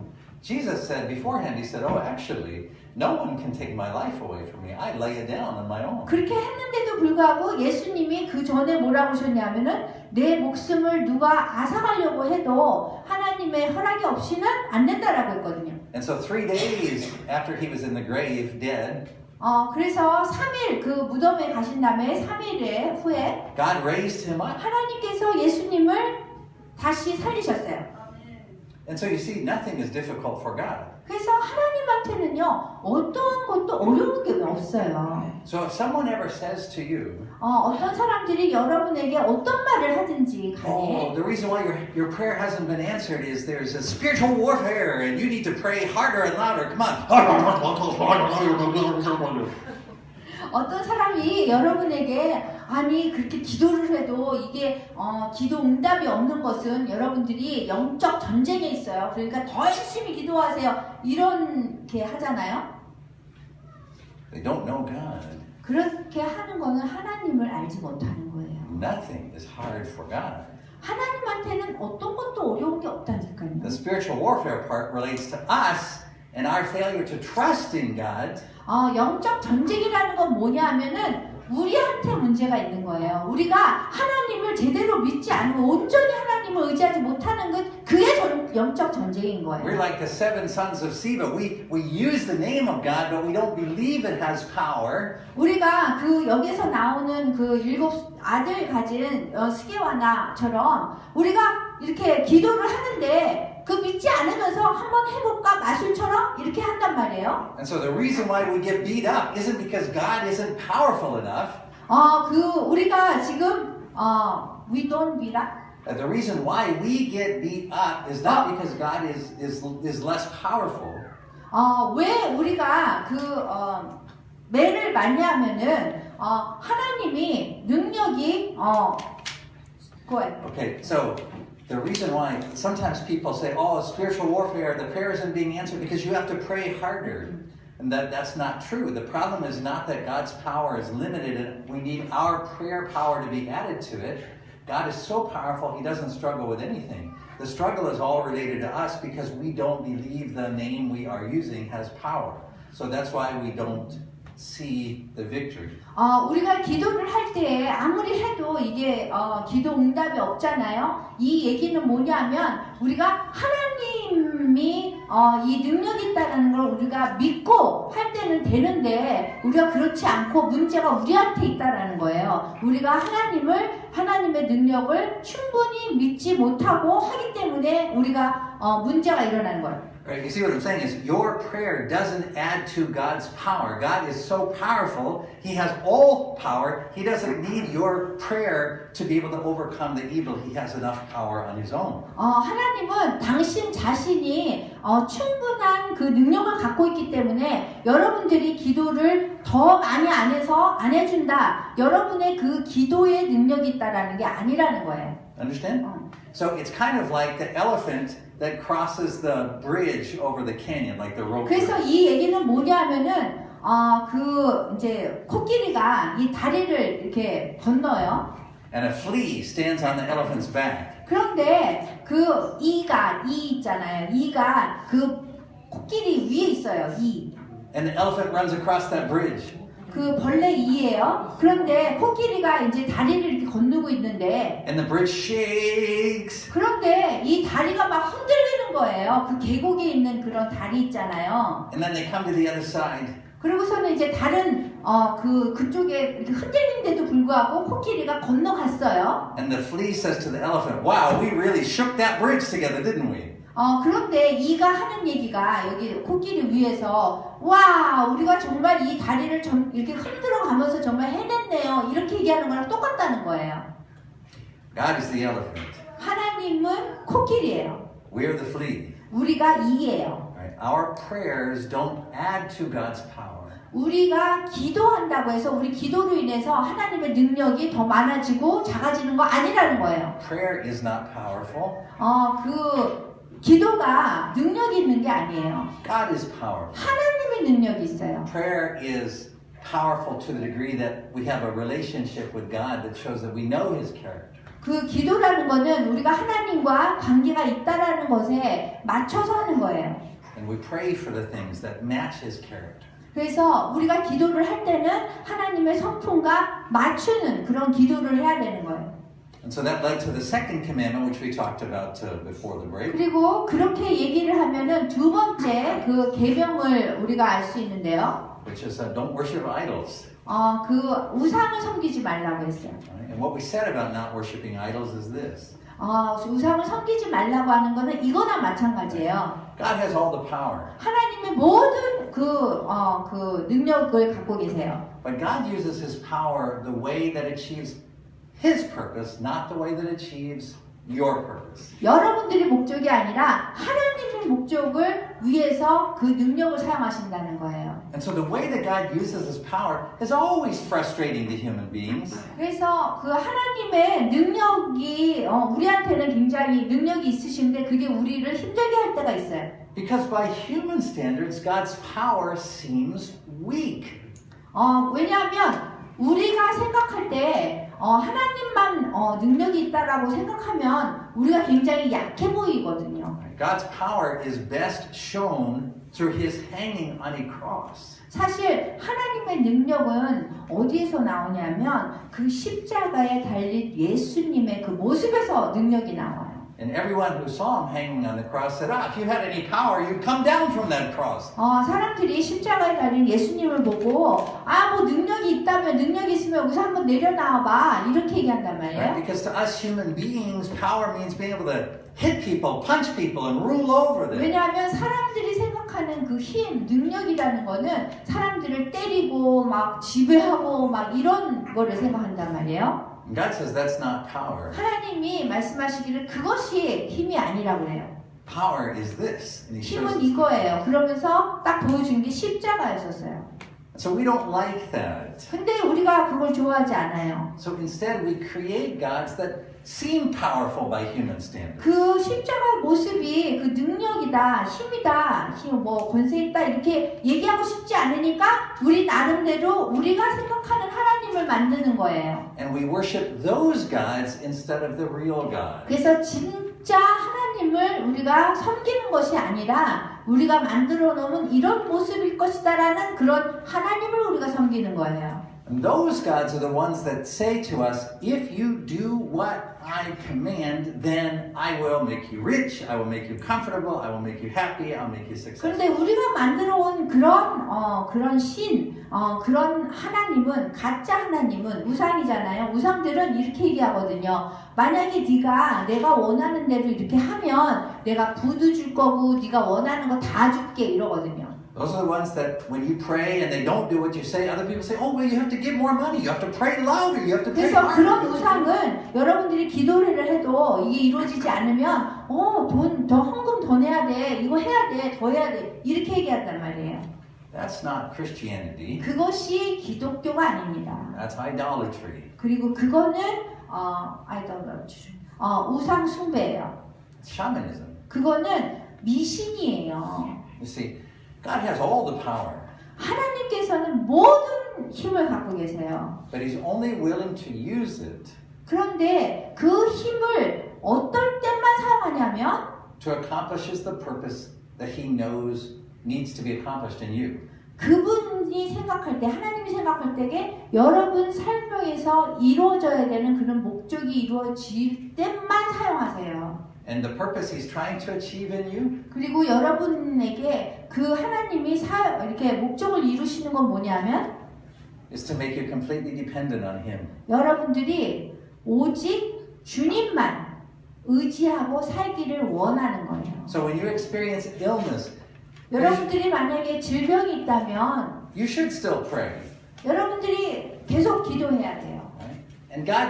Jesus said beforehand, he said, oh, actually, no one can take my life away from me. I lay it down on my own. 그렇게 했는데도 불구하고 예수님이 그 전에 뭐라고 하셨냐면은 내 목숨을 누가 앗아가려고 해도 하나님의 허락이 없이는 안 된다라고 했거든요. And so 3 days after he was in the grave, dead, 그래서 3일 그 무덤에 가신 다음에 3일 후에 God raised him up. 하나님께서 예수님을 다시 살리셨어요. And so you see, nothing is difficult for God. 그래서 하나님한테는요 어떠한 것도 어려운 게 없어요. So if someone ever says to you, 어떤 사람들이 여러분에게 어떤 말을 하든지 oh, 간에 the reason why your prayer hasn't been answered is there's a spiritual warfare and you need to pray harder and louder. Come on. 어떤 사람이 여러분에게 아니 그렇게 기도를 해도 이게 기도 응답이 없는 것은 여러분들이 영적 전쟁에 있어요. 그러니까 더 열심히 기도하세요. 이렇게 하잖아요. They don't know God. 그렇게 하는 거는 하나님을 알지 못하는 거예요. Nothing is hard for God. 하나님한테는 어떤 것도 어려운 게 없다니까요. The spiritual warfare part relates to us and our failure to trust in God. 영적 전쟁이라는 건 뭐냐 하면은 우리한테 문제가 있는 거예요. 우리가 하나님을 제대로 믿지 않고 온전히 하나님을 의지하지 못하는 것, 그게 영적 전쟁인 거예요. We're like the seven sons of Sceva. We use the name of God, but we don't believe it has power. 우리가 그 여기서 나오는 그 7 아들 가진 스게와나처럼 우리가 이렇게 기도를 하는데 그 믿지 않으면서 한번 해볼까 마술처럼 이렇게 한단 말이에요. And so the reason why we get beat up isn't because God isn't powerful enough. 우리가 지금 we don't beat up. The reason why we get beat up is not because God is less powerful. 왜 우리가 매를 맞냐면은 하나님이 능력이 Okay, so the reason why sometimes people say, "Oh, spiritual warfare, the prayer isn't being answered because you have to pray harder." And that's not true. The problem is not that God's power is limited and we need our prayer power to be added to it. God is so powerful, he doesn't struggle with anything. The struggle is all related to us because we don't believe the name we are using has power. So that's why we don't see the victory. 우리가 기도를 할 때 아무리 해도 이게 기도 응답이 없잖아요. 이 얘기는 뭐냐면 우리가 하나님이 이 능력이 있다는 걸 우리가 믿고 할 때는 되는데 우리가 그렇지 않고 문제가 우리한테 있다라는 거예요. 우리가 하나님의 능력을 충분히 믿지 못하고 하기 때문에 우리가 문제가 일어나는 거예요. Right? You see what I'm saying is your prayer doesn't add to God's power. God is so powerful. He has all power. He doesn't need your prayer to be able to overcome the evil. He has enough power on his own. 하나님은 당신 자신이 충분한 그 능력을 갖고 있기 때문에 여러분들이 기도를 더 많이 안 해준다. 여러분의 그 기도의 능력이 있다라는 게 아니라는 거예요. Understand? So it's kind of like the elephant that crosses the bridge over the canyon, like the rope. 그래서 이 얘기는 뭐냐면은 그 이제 코끼리가 이 다리를 이렇게 건너요. And a flea stands on the elephant's back. 그런데 그 이 있잖아요. 이가 그 코끼리 위에 있어요. 이. And the elephant runs across that bridge. 그 벌레 이예요. 그런데 코끼리가 이제 다리를 이렇게 건너고 있는데 And the bridge shakes. 그런데 이 다리가 막 흔들리는 거예요. 그 계곡에 있는 그런 다리 있잖아요. And then they come to the other side. 그리고서는 이제 다른 그쪽에 이렇게 흔들린데도 불구하고 코끼리가 건너갔어요. And the flea says to the elephant, "Wow, we really shook that bridge together, didn't we?" 그런데 이가 하는 얘기가 여기 코끼리 위에서 와 우리가 정말 이 다리를 이렇게 흔들어 가면서 정말 해냈네요. 이렇게 얘기하는 거랑 똑같다는 거예요. God is the elephant. 하나님은 코끼리예요. We're the flea. 우리가 이예요. Right? Our prayers don't add to God's power. 우리가 기도한다고 해서 우리 기도로 인해서 하나님의 능력이 더 많아지고 작아지는 거 아니라는 거예요. Prayer is not powerful. 그 기도가 능력이 있는 게 아니에요. God is powerful. 하나님의 능력이 있어요. Prayer is powerful to the degree that we have a relationship with God that shows that we know His character. 그 기도라는 거는 우리가 하나님과 관계가 있다라는 것에 맞춰서 하는 거예요. And we pray for the things that match His character. 그래서 우리가 기도를 할 때는 하나님의 성품과 맞추는 그런 기도를 해야 되는 거예요. And so that led to the second commandment, which we talked about before the break. 그리고 그렇게 얘기를 하면은 두 번째 그 계명을 우리가 알 수 있는데요. Which is don't worship idols. 그 우상을 섬기지 말라고 했어요. And what we said about not worshiping idols is this. 우상을 섬기지 말라고 하는 거는 이거나 마찬가지예요. God has all the power. 하나님의 모든 그 능력을 갖고 계세요. But God uses His power the way that achieves His purpose, not the way that achieves your purpose. 여러분들의 목적이 아니라 하나님의 목적을 위해서 그 능력을 사용하신다는 거예요. And so the way that God uses His power is always frustrating to human beings. 그래서 그 하나님의 능력이 우리한테는 굉장히 능력이 있으신데 그게 우리를 힘들게 할 때가 있어요. Because by human standards, God's power seems weak. 왜냐하면 우리가 생각할 때 하나님만 능력이 있다라고 생각하면 우리가 굉장히 약해 보이거든요. God's power is best shown through His hanging on a cross. 사실 하나님의 능력은 어디에서 나오냐면 그 십자가에 달린 예수님의 그 모습에서 능력이 나와요. And everyone who saw Him hanging on the cross said, if you had any power, you'd come down from that cross. 사람들이 십자가에 달린 예수님을 보고 뭐 능력이 있다면 능력이 있으면 여기서 한번 내려놔봐 이렇게 얘기한단 말이에요. Right? Because to us human beings, power means being able to hit people, punch people, and rule over them. 왜냐하면 사람들이 생각하는 그 힘, 능력이라는 거는 사람들을 때리고 막 지배하고 막 이런 거를 생각한단 말이에요. God says that's not power. 하나님이 말씀하시기를 그것이 힘이 아니라고 그래요. Power is this. And He shows 힘은 us. 이거예요. 그러면서 딱 보여준 게 십자가였었어요. So we don't like that. 근데 우리가 그걸 좋아하지 않아요. So instead, we create gods that seem powerful by human standards. 그 십자가의 모습이 그 능력이다, 힘이다, 뭐 권세 있다 이렇게 얘기하고 싶지 않으니까 우리 나름대로 우리가 생각하는 하나님을 만드는 거예요. And we worship those gods instead of the real God. 그래서 진짜 하나님을 우리가 섬기는 것이 아니라 우리가 만들어 놓은 이런 모습일 것이다라는 그런 하나님을 우리가 섬기는 거예요. And those gods are the ones that say to us, if you do what I command, then I will make you rich, I will make you comfortable, I will make you happy, I'll make you successful. 그런데 우리가 만들어 온 그런 신, 그런 하나님은 가짜 하나님은 우상이잖아요. 우상들은 이렇게 얘기하거든요. 만약에 네가 내가 원하는 대로 이렇게 하면 내가 부도 줄 거고 네가 원하는 거 다 줄게 이러거든요. Those are the ones that when you pray and they don't do what you say, other people say, oh, well, you have to give more money, you have to pray louder, you have to pray 그래서 그런 harder. 우상은 여러분들이 기도를 해도 이게 이루어지지 않으면 돈 더 헌금 더 내야 돼, 이거 해야 돼, 더 해야 돼 이렇게 얘기한단 말이에요. That's not Christianity. 그것이 기독교가 아닙니다. That's idolatry. 그리고 그거는 우상 숭배예요. It's shamanism. 그거는 미신이에요. You see, God has all the power, 하나님께서는 모든 힘을 갖고 계세요. but He's only willing to use it 그런데 그 힘을 어떨 때만 사용하냐면 to accomplish the purpose that He knows needs to be accomplished in you. 그분이 생각할 때, 하나님이 생각할 때에 여러분 삶에서 이루어져야 되는 그런 목적이 이루어질 때만 사용하세요. And the purpose He's trying to achieve in you 그리고 여러분에게 그 하나님이 이렇게 목적을 이루시는 건 뭐냐면 is to make you completely dependent on Him. 여러분들이 오직 주님만 의지하고 살기를 원하는 거예요. So when you experience illness, 여러분들이 만약에 질병이 있다면 you should still pray. 여러분들이 계속 기도해야 돼요. Right? And God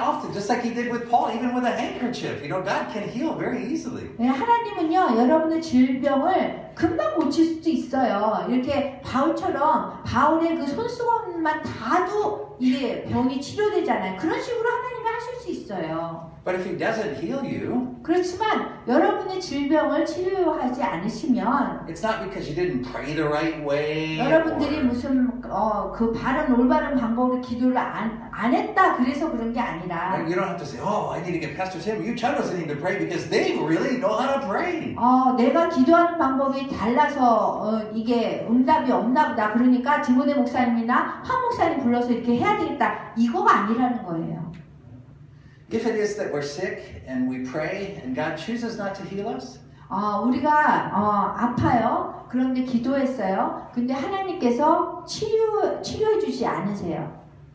often, just like He did with Paul, even with a handkerchief, God can heal very easily. 네, 하나님은요, 여러분의 질병을 금방 고칠 수도 있어요. 이렇게 바울의 그 손수건만 닿아도 이게 병이 치료되잖아요. 그런 식으로 하나님이 하실 수 있어요. But if He doesn't heal you, 그렇지만 여러분의 질병을 치료하지 않으시면 it's not because you didn't pray the right way. 여러분들이 or- 무슨 그 올바른 방법으로 기도를 안 했다 그래서 그런 게 아니라 You don't have to say, oh, I need to get Pastor Tim, you tell us I need to pray because they really know how to pray. 내가 기도하는 방법이 달라서 이게 응답이 없나 보다. 그러니까 디모데 목사님이나 황 목사님 불러서 이렇게 해야 되겠다. 이거가 아니라는 거예요. If it is that we're sick and we pray and God chooses not to heal us, 우리가 아파요. 그런데 기도했어요. 근데 하나님께서 치료해 주지 않으세요.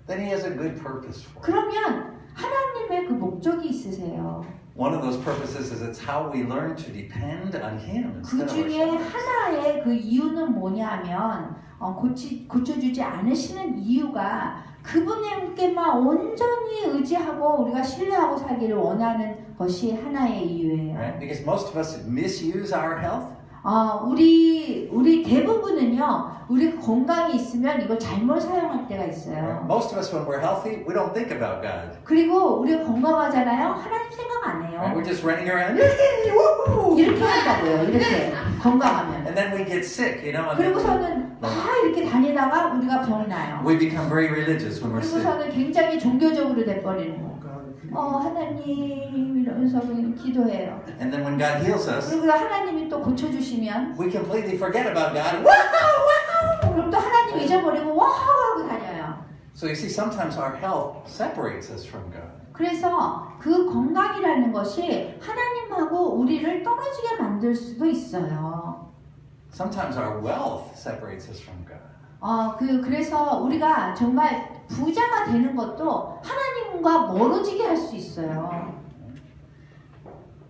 then He has a good purpose for it. 그러면 하나님의 그 목적이 있으세요. One of those purposes is it's how we learn to depend on Him 그 instead of 중에 ourselves. 하나의 그 이유는 뭐냐면 고쳐주지 않으시는 이유가 그분에게만 온전히 의지하고 우리가 신뢰하고 살기를 원하는 것이 하나의 이유예요. Right? Because most of us misuse our health. 우리 대부분은요, 우리 건강이 있으면 이걸 잘못 사용할 때가 있어요. Most of us, when we're healthy, we don't think about God. 그리고 우리가 건강하잖아요, 하나님 생각 안 Right? 해요. We're just running around. 이렇게 한다고요, 이렇게 건강하면. And then we get sick, and then 그리고서는 이렇게 다니다가 우리가 병이 나요. we become very religious when we're sick. 그리고서는 굉장히 종교적으로 돼버리는 거. 하나님 이러면서 그냥 기도해요. And then when God heals us, 그리고 하나님이 또 고쳐주시면 we completely forget about God. 그럼 또 하나님 잊어버리고 와 하고 다녀요. So you see, sometimes our health separates us from God. 그래서 그 건강이라는 것이 하나님하고 우리를 떨어지게 만들 수도 있어요. Sometimes our wealth separates us from God. 그래서 우리가 정말 부자가 되는 것도 하나님과 멀어지게 할 수 있어요.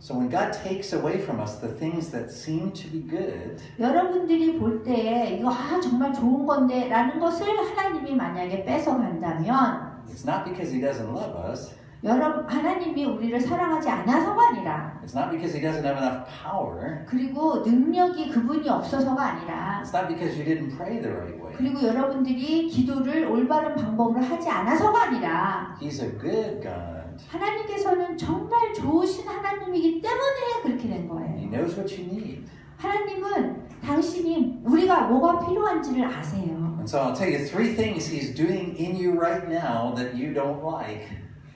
So when God takes away from us the things that seem to be good, 여러분들이 볼 때 이거 정말 좋은 건데 라는 것을 하나님이 만약에 뺏어간다면 it's not because He doesn't love us. 여러분, 하나님이 우리를 사랑하지 않아서가 아니라, It's not because he doesn't have enough power. 그리고 능력이 그분이 없어서가 아니라, It's not because you didn't pray the right way. 그리고 여러분들이 기도를 올바른 방법으로 하지 않아서가 아니라, He's a good God. 하나님께서는 정말 좋으신 하나님이기 때문에 그렇게 된 He 거예요. knows what you need. 하나님은 당신이 우리가 뭐가 필요한지를 아세요. And so I'll tell you 3 things he's doing in you right now that you don't like.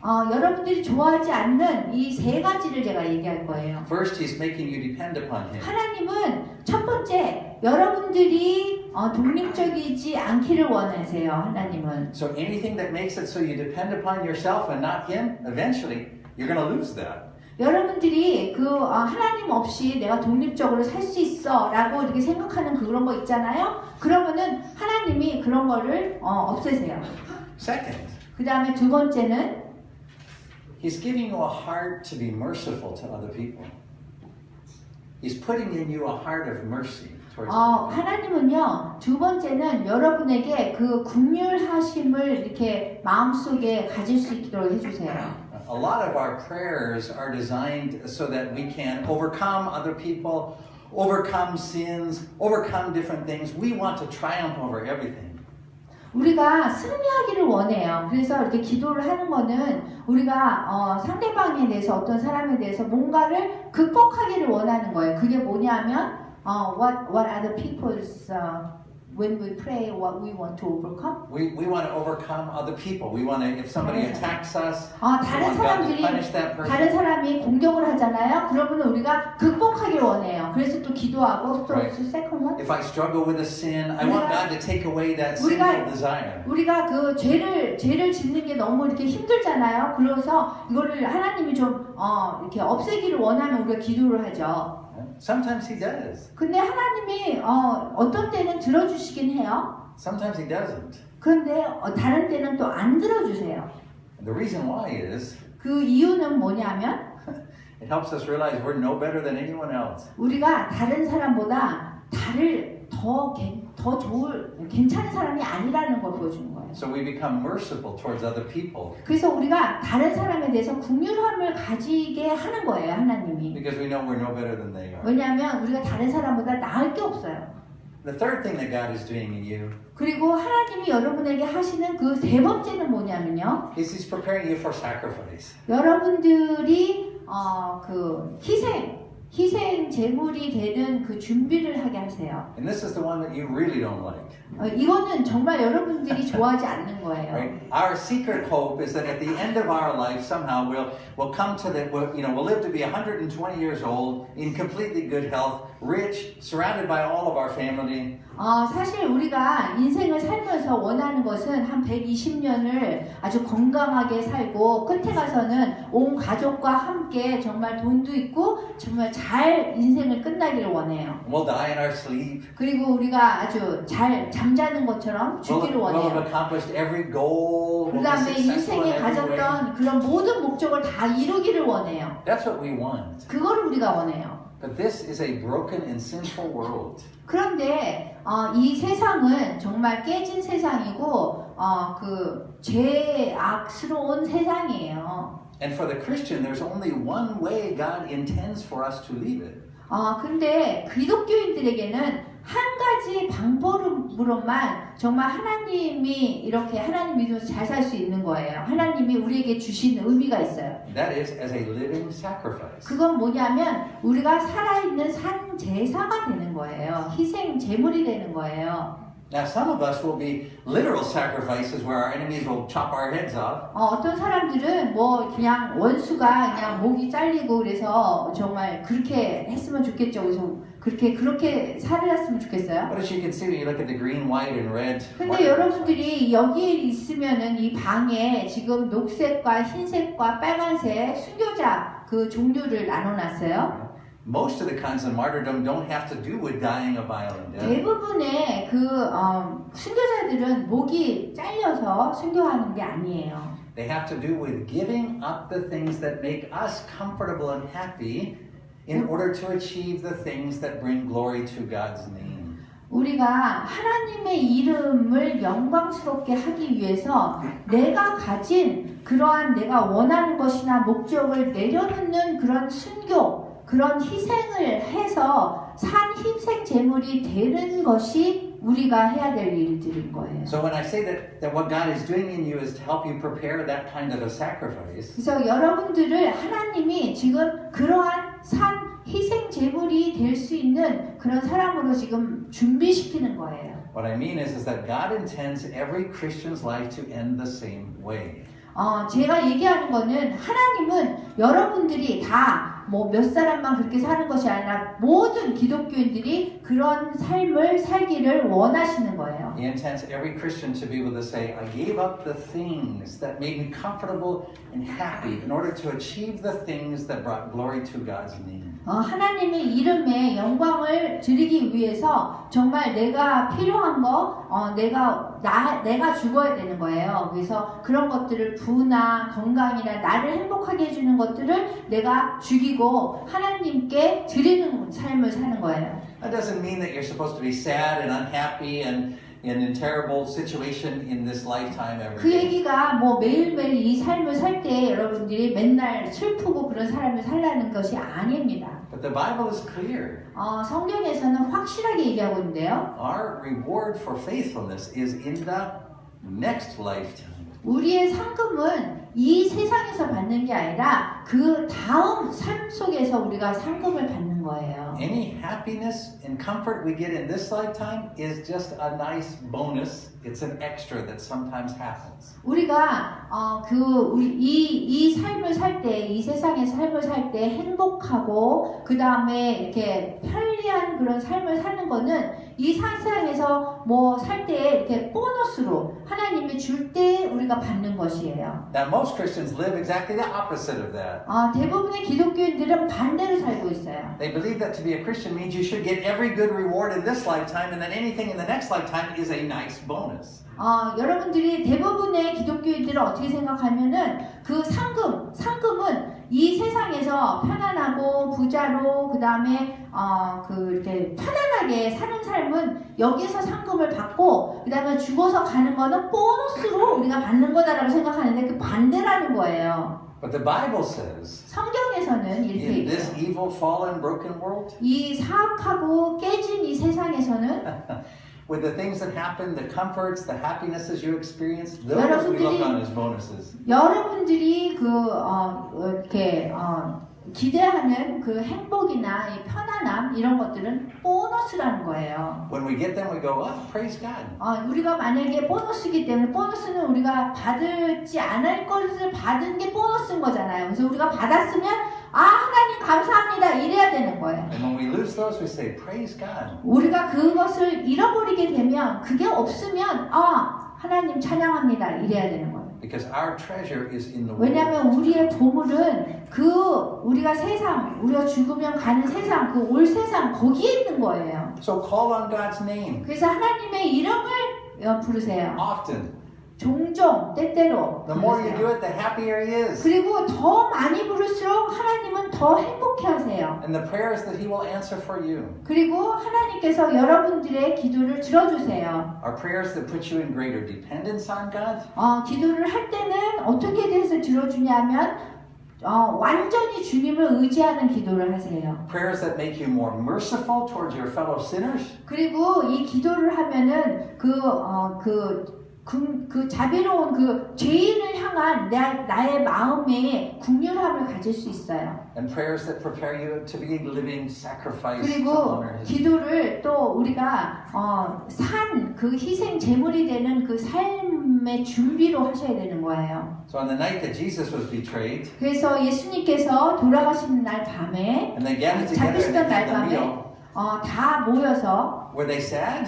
여러분들이 좋아하지 않는 이 3가지를 제가 얘기할 거예요. First, he's making you depend upon him. 하나님은 첫 번째, 여러분들이 독립적이지 않기를 원하세요. 하나님은. So anything that makes it so you depend upon yourself and not him, eventually you're going to lose that. 여러분들이 하나님 없이 내가 독립적으로 살 수 있어 라고 이렇게 생각하는 그런 거 있잖아요. 그러면은 하나님이 그런 거를 없애세요. Second, 그 다음에 두 번째는 he's giving you a heart to be merciful to other people. He's putting in you a heart of mercy towards other people. 하나님은요, 두 번째는 여러분에게 그 긍휼하심을 이렇게 마음속에 가질 수 있도록 해주세요. A lot of our prayers are designed so that we can overcome other people, overcome sins, overcome different things. We want to triumph over everything. 우리가 승리하기를 원해요. 그래서 이렇게 기도를 하는 거는 우리가 상대방에 대해서 어떤 사람에 대해서 뭔가를 극복하기를 원하는 거예요. 그게 뭐냐면 what are the people's when we pray what we want to overcome? We want to overcome other people. We want to, if somebody attacks us, we 다른 want God to 사람들이 punish that person. 다른 사람이 공격을 하잖아요. 그러면 우리가 극복하기를 원해요. 그래서 또 기도하고 또 Right. second one If I struggle with a sin, I want God to take away that 우리가- sinful desire. 우리가 그 죄를 짓는 게 너무 이렇게 힘들잖아요. 그래서 이거를 하나님이 좀 이렇게 없애기를 원하면 우리가 기도를 하죠. Sometimes he does. 근데 하나님이 어떤 때는 들어주시긴 해요. Sometimes he doesn't. 그런데 다른 때는 또 안 들어주세요. And the reason why is 그 이유는 뭐냐면 it helps us realize we're no better than anyone else. 우리가 다른 사람보다 더 괜찮은 사람이 아니라는 걸 보여주는 거예요. So we become merciful towards other people 그래서 우리가 다른 사람에 대해서 긍휼함을 가지게 하는 거예요, 하나님이. because we know we're no better than they are. 왜냐하면 우리가 다른 사람보다 나을 게 없어요. The third thing that God is doing in you 그리고 하나님이 여러분에게 하시는 그 3번째는 뭐냐면요. is He's preparing you for sacrifice. 여러분들이 그 희생 제물이 되는 그 준비를 하게 하세요. And this is the one that you really don't like. 이거는 정말 여러분들이 좋아하지 않는 거예요. Right? Our secret hope is that at the end of our life, somehow we'll come to the, we'll live to be 120 years old in completely good health, rich, surrounded by all of our family. 사실 우리가 인생을 살면서 원하는 것은 한 120년을 아주 건강하게 살고 끝에 가서는 온 가족과 함께 정말 돈도 있고 정말 잘 인생을 끝나기를 원해요. We'll die in our sleep. 그리고 우리가 아주 잘 잠자는 것처럼 죽기를 We'll have 원해요. accomplished every goal. 그 We'll be 다음에 successful in 인생에 every way. 가졌던 그런 모든 목적을 다 이루기를 원해요. That's what we want. 그거를 우리가 원해요. But this is a broken and sinful world. 그런데 이 세상은 정말 깨진 세상이고 그 죄악스러운 세상이에요. And for the Christian, there's only one way God intends for us to live it. 근데 기독교인들에게는 한 가지 방법으로만 정말 하나님이 이렇게 하나님 믿으면서 잘 살 수 있는 거예요. 하나님이 우리에게 주신 의미가 있어요. That is as a living sacrifice. 그건 뭐냐면 우리가 살아있는 산 제사가 되는 거예요. 희생 제물이 되는 거예요. Now, some of us will be literal sacrifices where our enemies will chop our heads off. 어떤 사람들은 뭐 그냥 원수가 그냥 목이 잘리고 그래서 정말 그렇게 했으면 좋겠죠. 그래서 그렇게 살았으면 좋겠어요. But as you can see when you look at the green, white, and red. 근데 여러분들이 여기에 있으면은 이 방에 지금 녹색과 흰색과 빨간색 순교자 그 종류를 나눠놨어요. Most of the kinds of martyrdom don't have to do with dying a violent death. 대부분의 그 순교자들은 목이 잘려서 순교하는 게 아니에요. They have to do with giving up the things that make us comfortable and happy in order to achieve the things that bring glory to God's name. 우리가 하나님의 이름을 영광스럽게 하기 위해서 내가 가진 그러한 내가 원하는 것이나 목적을 내려놓는 그런 순교, 그런 희생을 해서 산 희생 제물이 되는 것이 우리가 해야 될 일들인 거예요. So when I say that what God is doing in you is to help you prepare that kind of a sacrifice, 그래서 여러분들을 하나님이 지금 그러한 산 희생 제물이 될 수 있는 그런 사람으로 지금 준비시키는 거예요. what I mean is that God intends every Christian's life to end the same way. 제가 얘기하는 거는 하나님은 여러분들이 다 뭐 몇 사람만 그렇게 사는 것이 아니라 모든 기독교인들이 그런 삶을 살기를 원하시는 거예요. He intends every Christian to be able to say, I gave up the things that made me comfortable and happy in order to achieve the things that brought glory to God's name. 하나님의 이름에 영광을 드리기 위해서 정말 내가 필요한 거, 내가 죽어야 되는 거예요. 그래서 그런 것들을 부나 건강이나 나를 행복하게 해주는 것들을 내가 죽이고 하나님께 드리는 삶을 사는 거예요. That doesn't mean that you're supposed to be sad and unhappy and in terrible situation in this lifetime every 그 day. 얘기가 뭐 매일매일 이 삶을 살 때 여러분들이 맨날 슬프고 그런 삶을 살라는 것이 아닙니다. But the Bible is clear. 성경에서는 확실하게 얘기하고 있는데요. Our reward for faithfulness is in the next lifetime. 우리의 상금은 이 세상에서 받는 게 아니라 그 다음 삶 속에서 우리가 상금을 받는 거예요. Any happiness and comfort we get in this lifetime is just a nice bonus. It's an extra that sometimes happens. 우리가 이 삶을 살 때, 이 세상의 삶을 살 때 행복하고 그 다음에 이렇게 편리한 그런 삶을 사는 거는 이 세상에서 뭐 살 때 이렇게 보너스로 하나님이 줄 때 우리가 받는 것이에요. Now most Christians live exactly the opposite of that. 대부분의 기독교인들은 반대로 살고 있어요. They believe that to be a Christian means you should get every good reward in this lifetime and then anything in the next lifetime is a nice bonus. 여러분들이 대부분의 기독교인들은 어떻게 생각하면은 그 상금은 이 세상에서 편안하고 부자로 그 다음에 이렇게 편안하게 사는 삶은 여기서 상금을 받고 그 다음에 죽어서 가는 거는 보너스로 우리가 받는 거다라고 생각하는데 그 반대라는 거예요. But the Bible says, 성경에서는 이렇게 in this 얘기해요. evil, fallen, broken world, 이 사악하고 깨진 이 세상에서는 with the things that happen, the comforts, the happinesses you experience, those we look on as bonuses. 여러분들이 이렇게 기대하는 그 행복이나 이 편안함 이런 것들은 보너스라는 거예요. When we get them, we go, oh, praise God. 우리가 만약에 보너스이기 때문에 보너스는 우리가 받지 않을 것을 받은 게 보너스인 거잖아요. 그래서 우리가 받았으면 하나님 감사합니다 이래야 되는 거예요. And when we lose those, we say, praise God. 우리가 그것을 잃어버리게 되면 그게 없으면 하나님 찬양합니다 이래야 되는 거예요. Because our treasure is in the world. 왜냐하면 우리의 보물은 우리가 우리가 죽으면 가는 세상, 그 올 세상 거기에 있는 거예요. So call on God's name 그래서 하나님의 이름을 부르세요. often. 종종 때때로 The more you do 부르세요. it, the happier He is. 그리고 더 많이 부를수록 하나님은 더 행복해 하세요. And the prayers that He will answer for you 그리고 하나님께서 여러분들의 기도를 들어주세요. are prayers that put you in greater dependence on God. 기도를 할 때는 어떻게 돼서 들어주냐면 완전히 주님을 의지하는 기도를 하세요. Prayers that make you more merciful towards your fellow sinners. 그리고 이 기도를 하면은 그 자비로운 그 죄인을 향한 나의 마음에 국률함을 가질 수 있어요. And prayers that prepare you to be living sacrifice to 그리고 honor His name. 기도를 또 우리가 그 희생 제물이 되는 그 삶의 준비로 하셔야 되는 거예요. So on the night that Jesus was betrayed, 그래서 예수님께서 돌아가시는 날 밤에 and they gathered together 잡히시던 and 날 had the 밤에 meal, 다 모여서 were they sad?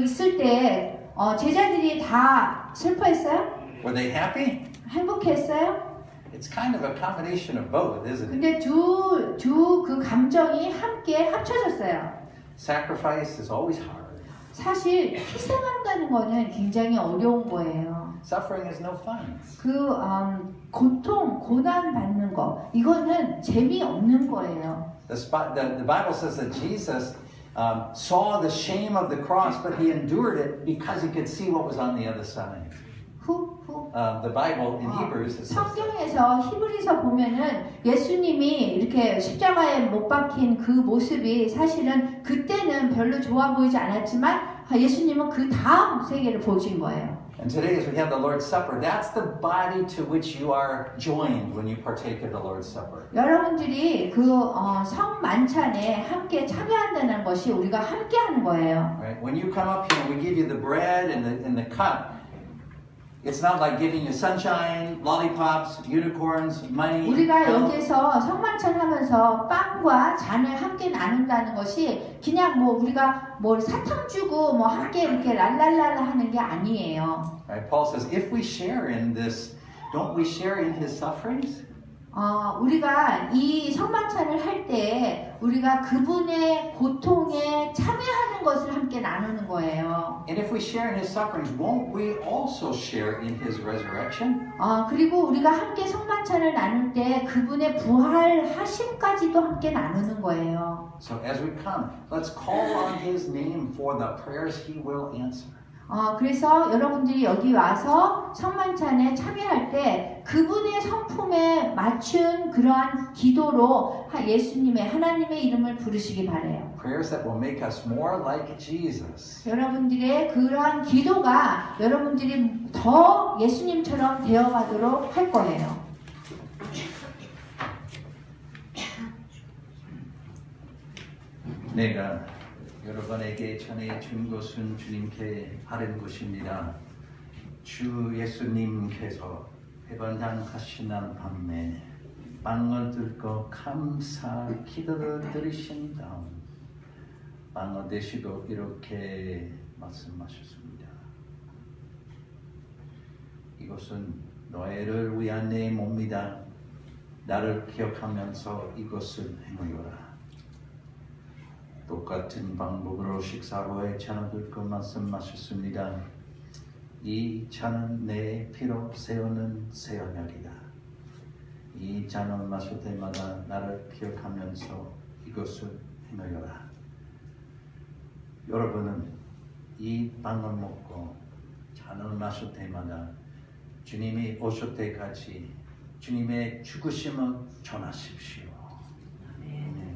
있을 때 제자들이 다 슬퍼했어요? Were they happy? 행복했어요? It's kind of a combination of both, isn't it? 근데 그 감정이 함께 합쳐졌어요. Sacrifice is always hard. 사실 희생한다는 거는 굉장히 어려운 거예요. Suffering is no fun. 고통, 고난 받는 거 이거는 재미없는 거예요. The Bible says that Jesus saw the shame of the cross, but he endured it because he could see what was on the other side. 후. The Bible in Hebrews it says that. 성경에서 히브리서 보면은 예수님이 이렇게 십자가에 못 박힌 그 모습이 사실은 그때는 별로 좋아 보이지 않았지만 예수님은 그 다음 세계를 보신 거예요. And today, as we have the Lord's Supper, that's the body to which you are joined when you partake of the Lord's Supper. 여러분들이 그 성만찬에 함께 참여한다는 것이 우리가 함께 하는 거예요. Right? When you come up here, we give you the bread and the cup. It's not like giving you sunshine, lollipops, unicorns, money. 우리가 health. 여기서 성만찬 하면서 빵과 잔을 함께 나눈다는 것이 그냥 뭐 우리가 뭐 사탕 주고 뭐 함께 이렇게 랄랄랄라 하는 게 아니에요. Right? Paul says, if we share in this, don't we share in his sufferings? 우리가 이 성만찬을 할 때 우리가 그분의 고통에 참여하는 것을 함께 나누는 거예요. And if we share in his sufferings, won't we also share in his resurrection? 그리고 우리가 함께 성만찬을 나눌 때 그분의 부활하심까지도 함께 나누는 거예요. So as we come, let's call on his name for the prayers he will answer. 그래서 여러분들이 여기 와서 성만찬에 참여할 때 그분의 성품에 맞춘 그러한 기도로 예수님의 하나님의 이름을 부르시기 바래요. Prayers that will make us more like Jesus. 여러분들의 그러한 기도가 여러분들이 더 예수님처럼 되어가도록 할 거예요. 내가 여러분에게 전해 준 것은 주님께 바른 것입니다. 주 예수님께서 회반장하시는 밤에 빵을 들고 감사 기도를 드리신 다음 빵을 드시고 이렇게 말씀하셨습니다. 이것은 너희를 위한 내 몸이다. 나를 기억하면서 이것을 행하여라. 똑같은 방법으로 식사 후에 잔을 들고 말씀하셨습니다. 이 잔은 내 피로 세우는 새 언약이다. 이 잔을 마실 때마다 나를 기억하면서 이것을 행하여라. 여러분은 이 빵을 먹고 잔을 마실 때마다 주님이 오실 때까지 주님의 죽으심을 전하십시오. 아멘. 네.